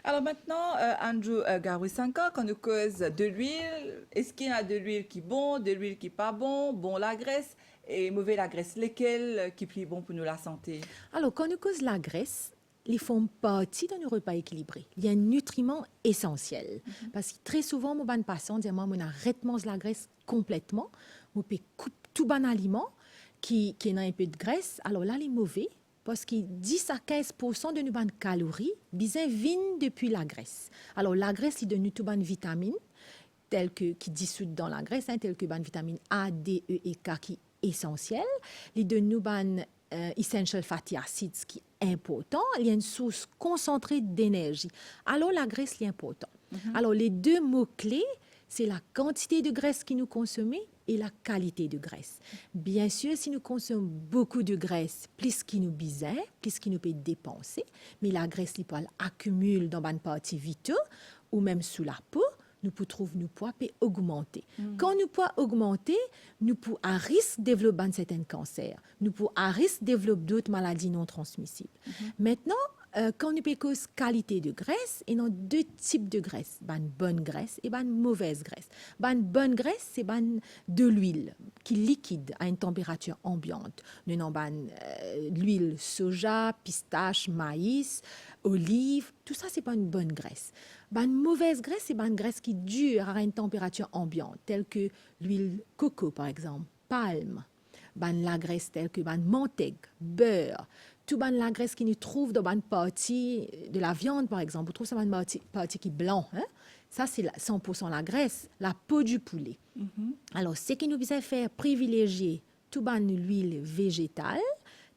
Alors maintenant, Andrew Gabri-Sankar, quand nous cause de l'huile, est-ce qu'il y a de l'huile qui est bon, de l'huile qui n'est pas bon la graisse et mauvais la graisse, lesquels qui sont bons pour nous la santé? Alors, quand nous cause la graisse, ils font partie de nos repas équilibrés. Il y a un nutriment essentiel. Parce que très souvent, mon bon patient dit moi, on arrête de manger la graisse complètement, on peut couper tout bon aliment qui a un peu de graisse. Alors là, il est mauvais. Parce que 10 à 15% de nos bonnes calories viennent depuis la graisse. Alors, la graisse, il donne nous toutes bonnes vitamines qui dissoudent dans la graisse, telles que bonnes vitamines A, D, E et K qui est essentielle. Il donne nous bonnes essential fatty acids qui est important. Il y a une source concentrée d'énergie. Alors, la graisse est importante. Alors, les deux mots-clés, c'est la quantité de graisse que nous consommons et la qualité de graisse. Bien sûr, si nous consommons beaucoup de graisse, plus qu'il nous besoin, plus qu'il nous peut dépenser, mais la graisse, elle peut accumuler dans une partie vitale ou même sous la peau, nous pouvons trouver nos poids peut augmenter. Quand nos poids augmenter, nous pouvons à risque de développer certains cancers, nous pouvons à risque de développer d'autres maladies non transmissibles. Maintenant, quand nous parlons de qualité de graisse, il y a deux types de graisse. Une bonne graisse et une mauvaise graisse. Une bonne graisse, c'est de l'huile qui est liquide à une température ambiante. Nous avons l'huile soja, pistache, maïs, olive. Tout ça, c'est pas une bonne graisse. Une mauvaise graisse, c'est une graisse qui dure à une température ambiante, telle que l'huile coco, par exemple, palme. La graisse telle que manteig, beurre. Tout la graisse qui nous trouve dans une partie de la viande, par exemple. On trouve ça dans une partie qui est blanc. Hein? Ça, c'est 100% la graisse, la peau du poulet. Alors, ce qui nous besoin faire privilégier tout l'huile végétale,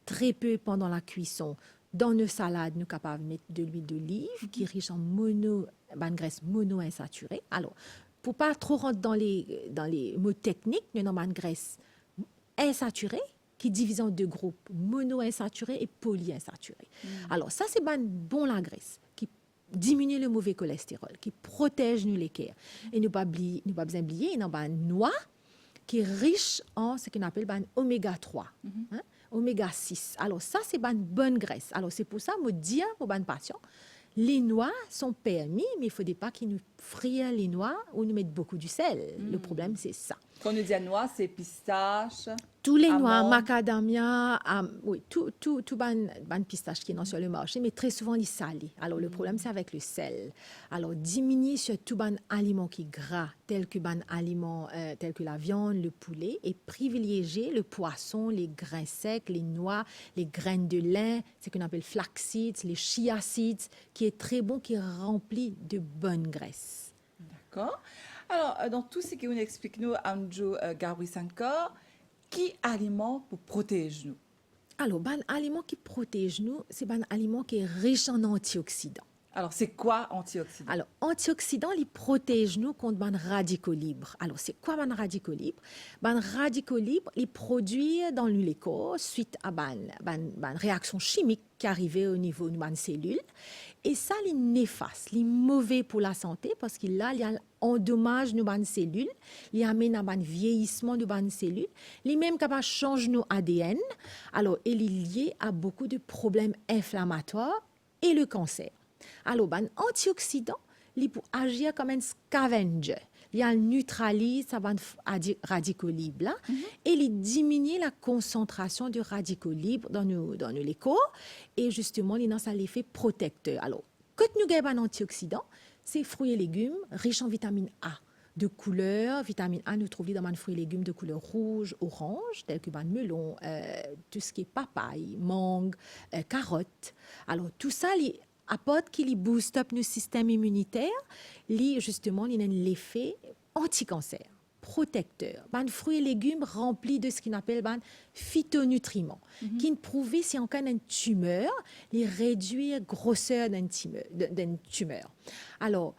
très peu pendant la cuisson. Dans nos salades, nous sommes capables de mettre de l'huile d'olive qui est riche en graisse monoinsaturée. Alors, pour ne pas trop rentrer dans les mots techniques, nous avons une graisse insaturée qui divise en deux groupes, monoinsaturés et polyinsaturés. Alors, ça, c'est bon la graisse, qui diminue le mauvais cholestérol, qui protège nous l'équerre. Et nous pas besoin oublier, il y a une noix qui est riche en ce qu'on appelle oméga 3, oméga 6. Alors, ça, c'est une bonne graisse. Alors, c'est pour ça, je dis aux patients, les noix sont permis, mais il ne faudrait pas qu'ils nous frient les noix ou nous mettent beaucoup du sel. Le problème, c'est ça. Quand on dit noix, c'est pistache. Tous les noix, amandes. macadamia, oui, tout pistache qui est sur le marché, mais très souvent, ils salés. Alors, le problème, c'est avec le sel. Alors, diminuer sur tout aliment qui est gras, tel que la viande, le poulet, et privilégier le poisson, les grains secs, les noix, les graines de lin, ce qu'on appelle flax seeds, les chia seeds, qui est très bon, qui est rempli de bonne graisse. D'accord. Alors, dans tout ce que vous expliquez, nous, Andrew Gabri-Sankar, qui aliment pour protéger nous? Alors, aliment qui protège nous, c'est un aliment qui est riche en antioxydants. Alors, c'est quoi antioxydants? Alors, antioxydants, ils protègent nous contre les radicaux libres. Alors, c'est quoi les radicaux libres? Les radicaux libres, ils produisent dans l'huile suite à une réaction chimique qui arrive au niveau de nos cellules. Et ça, c'est néfaste, c'est mauvais pour la santé parce qu'il y a endommage nos cellules, il amène à un vieillissement de nos cellules, il même capable de changer nos ADN. Alors, il est lié à beaucoup de problèmes inflammatoires et le cancer. Alors, les antioxydants, il peut agir comme un scavenger. Il neutralise ça radicaux libres là, et il diminue la concentration de radicaux libres dans nos corps et justement il a ça l'effet protecteur. Alors, quand nous avons un antioxydant, c'est fruits et légumes riches en vitamine A. De couleur, vitamine A, nous trouvons dans les fruits et légumes de couleur rouge, orange, tels que le melon, tout ce qui est papaye, mangue, carotte. Alors, tout ça, apporte qui booste up notre système immunitaire, justement, il a l'effet anti-cancer, protecteur. Les fruits et légumes remplis de ce qu'on appelle les phytonutriments, qui prouvent si on a une tumeur, les réduire la grosseur d'une tumeur. Alors,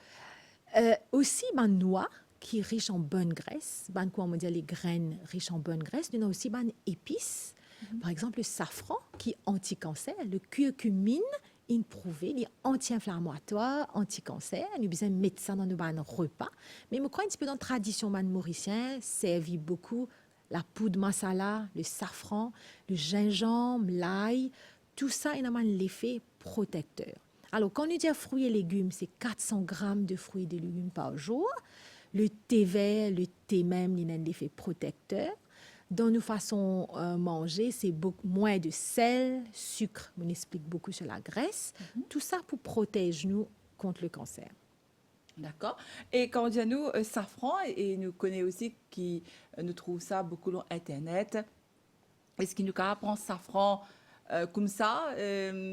aussi, noix, qui est riche en bonne graisse, comment on dit les graines riches en bonne graisse, nous avons aussi épices, par exemple le safran qui est anti-cancer, le curcumine, il prouvé, il est anti-inflammatoire, anti-cancer, nous avons besoin de mettre ça dans nos repas. Mais je crois un petit peu dans la tradition mauricienne, servi beaucoup la poudre masala, le safran, le gingembre, l'ail, tout ça, il a l'effet protecteur. Alors, quand on dit fruits et légumes, c'est 400 grammes de fruits et de légumes par jour. Le thé vert, le thé même, il a un effet protecteur. Dans nos façons manger, c'est moins de sel, sucre. On explique beaucoup sur la graisse. Tout ça pour protéger nous contre le cancer. D'accord. Et quand on dit à nous safran, et nous connaissons aussi qui nous trouve ça beaucoup sur Internet, est-ce qu'il nous apprend safran comme ça,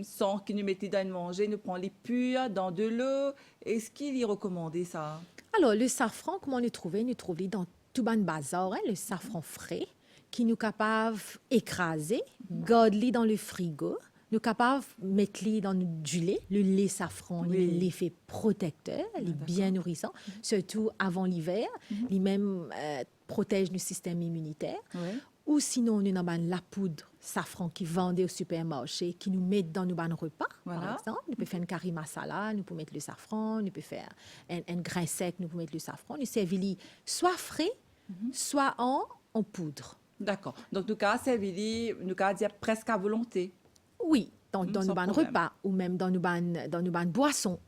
sans qu'il nous mette dans le manger, nous prend les purs dans de l'eau? Est-ce qu'il y recommandé ça? Alors, le safran, comment nous trouvons? Nous trouvons dans tout le bazar, le safran frais, qui nous capable d'écraser, garder dans le frigo, nous capable de mettre dans du lait, le lait safran, l'effet protecteur, il est bien nourrissant, surtout avant l'hiver, il même protège le système immunitaire. Oui. Ou sinon, nous avons la poudre safran qui vendait au supermarché, qui nous met dans nos repas, par exemple. Nous pouvons faire un curry masala, nous pouvons mettre le safran, nous pouvons faire un grain sec, nous pouvons mettre le safran. Nous servons soit frais, soit en poudre. D'accord. Donc, nous avons servi, nous avons dit presque à volonté. Oui, dans nos repas ou même dans nos boissons.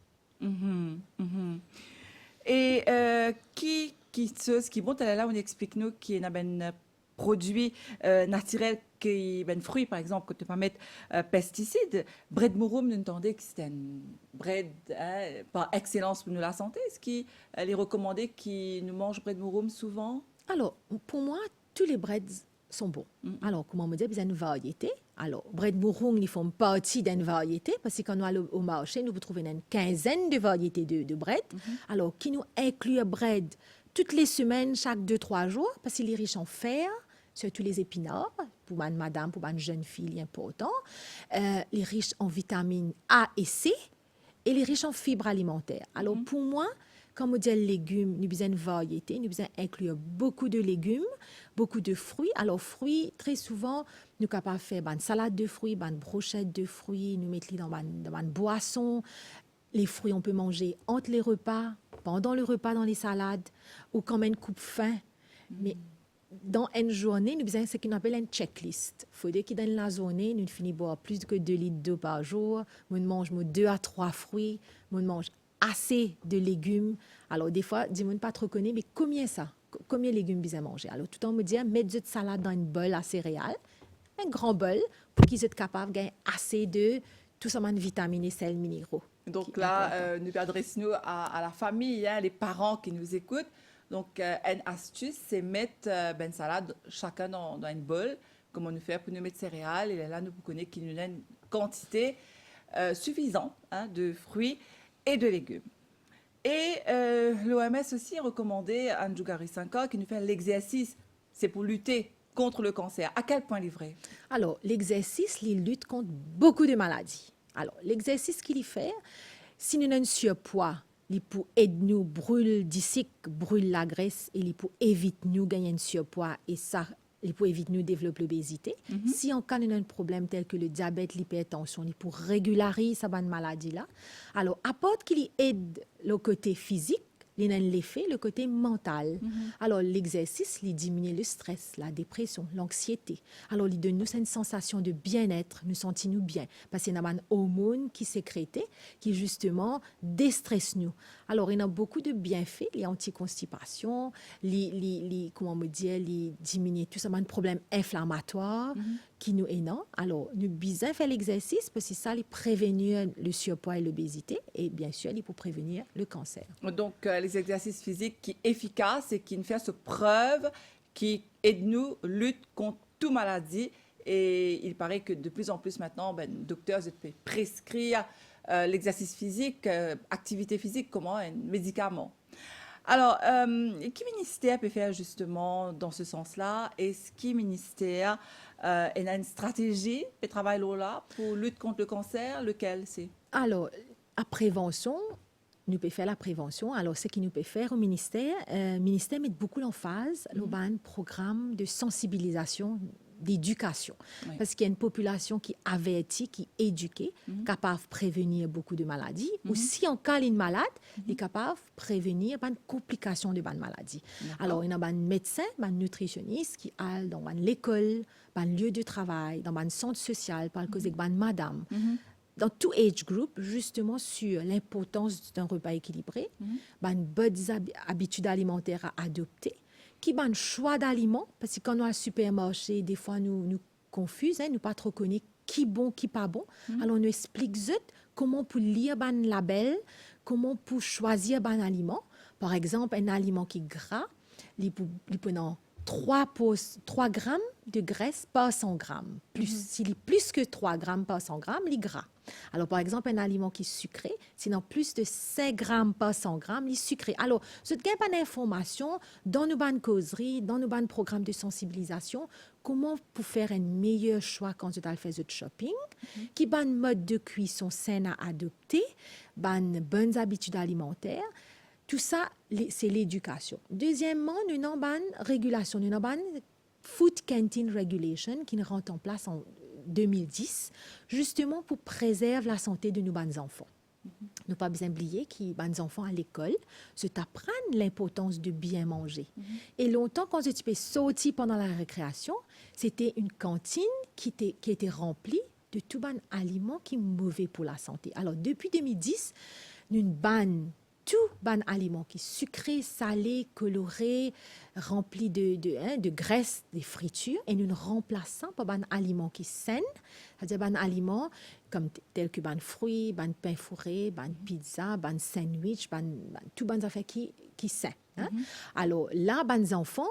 Et qui bon, là, on explique nous qui est un produit naturel qui ben fruit par exemple que tu peux mettre pesticides. Bread mouroum, nous entendons que c'est un bread par excellence pour nous la santé. Est-ce qu'il est recommandé qui nous mange bread mouroum souvent? Alors, pour moi, tous les breads sont bons. Alors, comment me dire, il y a une variété. Alors, bread mouroum, ils font partie d'une variété parce que quand nous allons au marché, nous pouvons trouver une quinzaine de variétés de bread. Alors, qui nous inclut bread toutes les semaines, chaque 2-3 jours, parce qu'il est riche en fer, surtout les épinards, pour une madame, pour une jeune fille, il est important. Il est riche en vitamines A et C, et il est riche en fibres alimentaires. Alors, pour moi, quand on dit légumes, nous avons besoin de variété, nous avons inclure beaucoup de légumes, beaucoup de fruits. Alors, fruits, très souvent, nous sommes capables de faire une salade de fruits, une brochette de fruits, nous mettons dans une boisson. Les fruits, on peut manger entre les repas, pendant le repas dans les salades, ou comme une coupe faim. Mais dans une journée, nous avons ce qu'on appelle une checklist. Il faut dire que dans la journée, nous finissons boire plus que 2 litres d'eau par jour. Nous mangeons 2 à 3 fruits. Nous mangeons assez de légumes. Alors, des fois, dis-moi pas trop connaître, mais combien ça? Combien de légumes vous manger? Alors, tout le temps, me dire, mettez de salade dans une bol à céréales, un grand bol, pour qu'ils soient capables de gagner assez de tout ça, de vitamines et sels minéraux. Donc là, nous adressons à la famille, les parents qui nous écoutent. Donc, une astuce, c'est mettre une salade chacun dans une bol, comme on nous fait pour nous mettre céréales. Et là, nous connaissons qu'il nous a une quantité suffisante de fruits et de légumes. Et l'OMS aussi a recommandé à Njugari Sanka qui nous fait l'exercice. C'est pour lutter contre le cancer. À quel point il est vrai? Alors, l'exercice, il lutte contre beaucoup de maladies. Alors, l'exercice qu'il y fait, si nous avons un surpoids, il peut aider nous brûler d'ici, brûler la graisse, et il peut éviter nous gagner un surpoids, et ça, il peut éviter nous développer l'obésité. Si on a un problème tel que le diabète, l'hypertension, il peut régulariser cette maladie-là. Alors, apporte qu'il aide le côté physique, il y a l'effet, le côté mental. Alors, l'exercice, il diminue le stress, la dépression, l'anxiété. Alors, il donne nous une sensation de bien-être, nous sentons-nous bien. Parce qu'il y a un hormone qui sécrète, qui justement déstresse nous. Alors, il y a beaucoup de bienfaits, les anticonstipation, comment me dire, les diminuer tout ça, un problème inflammatoire qui nous est non. Alors, nous besoin faire l'exercice parce que ça, il prévenir le surpoids et l'obésité et bien sûr, il peut prévenir le cancer. Donc, les exercices physiques qui sont efficaces et qui nous font preuve, qui aident nous à lutter contre toute maladie. Et il paraît que de plus en plus maintenant, le docteur peut prescrire l'exercice physique, activité physique, comme un médicament. Alors, quel ministère peut faire justement dans ce sens-là? Est-ce que le ministère a une stratégie de travail là pour lutter contre le cancer? Lequel c'est? Alors, la prévention, nous pouvons faire la prévention. Alors, ce que nous pouvons faire au ministère, le ministère met beaucoup l'emphase sur un programme de sensibilisation, d'éducation. Oui. Parce qu'il y a une population qui est avertie, qui est éduquée, capable de prévenir beaucoup de maladies. Ou si on cas une malade, il est capable de prévenir une complication de bonne maladie. Alors, il y a un médecin, un nutritionniste qui est dans l'école, dans le lieu de travail, dans un centre social, par cause de madame. Dans tout age group, justement sur l'importance d'un repas équilibré, une bonne habitude alimentaire à adopter, qui a un choix d'aliments, parce que quand on est au supermarché, des fois nous confusons, nous pas trop connaissons qui bon, qui pas bon. Alors on nous explique comment pour lire un label, comment pour choisir un aliment. Par exemple, un aliment qui est gras, il peut 3 grammes de graisse par 100 grammes. S'il est plus que 3 grammes par 100 grammes, il est gras. Alors, par exemple, un aliment qui est sucré, sinon plus de 5 grammes par 100 grammes, il est sucré. Alors, ce gain pas d'informations dans nos bonnes causeries, dans nos bonnes programmes de sensibilisation, comment pour faire un meilleur choix quand tu as fait le shopping, qui ban mode de cuisson sain à adopter, bonnes habitudes alimentaires. Tout ça, c'est l'éducation. Deuxièmement, nous avons une régulation. Nous avons une Food Canteen Regulation qui rentre en place en 2010, justement pour préserver la santé de nos enfants. Nous pas besoin d'oublier que les enfants à l'école se apprennent l'importance de bien manger. Et longtemps, quand tu peux sortir pendant la récréation, c'était une cantine qui était remplie de tout bon aliment qui est mauvais pour la santé. Alors, depuis 2010, nous banne tout bon aliment qui est sucré, salé, coloré, rempli de graisse, des fritures, et nous remplaçons par un aliment qui est sain, c'est-à-dire un aliment comme tel que ban fruits, ban pain fourré, ban pizza, ban sandwich, tout bon affaire qui sain. Alors là, ban enfants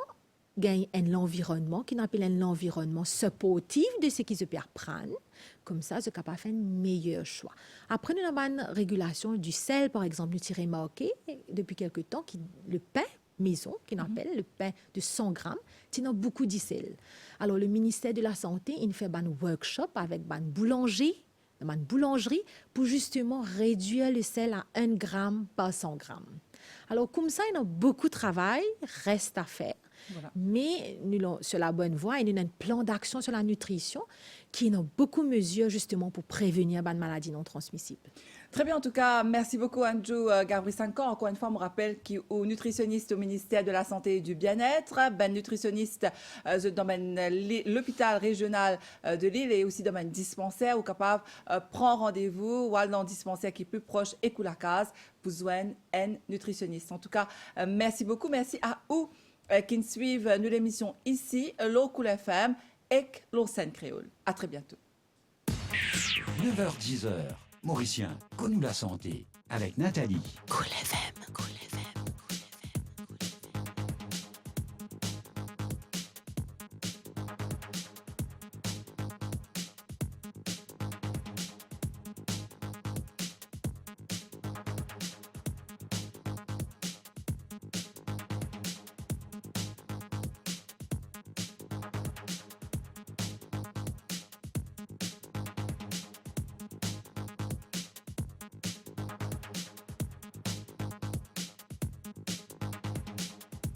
gagnent un environnement qui appelle un environnement supportif de ce qu'ils se apprennent. Comme ça, ils sont capables de faire un meilleur choix. Après, nous avons une régulation du sel, par exemple. Nous tirons marqué depuis quelque temps le pain maison, qu'on appelle le pain de 100 grammes, il y a beaucoup de sel. Alors, le ministère de la Santé, il fait un workshop avec une boulangerie pour justement réduire le sel à 1 gramme par 100 grammes. Alors, comme ça, il y a beaucoup de travail, reste à faire. Voilà. Mais nous sommes sur la bonne voie et nous avons un plan d'action sur la nutrition qui a beaucoup de mesures justement pour prévenir les maladies non transmissibles. Très bien, en tout cas, merci beaucoup Andrew Gabri-Sankor. Encore une fois, on me rappelle qu'il est nutritionniste au ministère de la Santé et du Bien-être, nutritionniste dans l'hôpital régional de Lille et aussi dans un dispensaire où capable prendre rendez-vous ou aller dans un dispensaire qui est plus proche et la case pour joindre un nutritionniste. En tout cas, merci beaucoup. Merci à vous qui suivent nous l'émission ici, Cool FM et l'Océan Créole. À très bientôt. 9h-10h, Mauricien, connu la santé, avec Nathalie. Cool FM.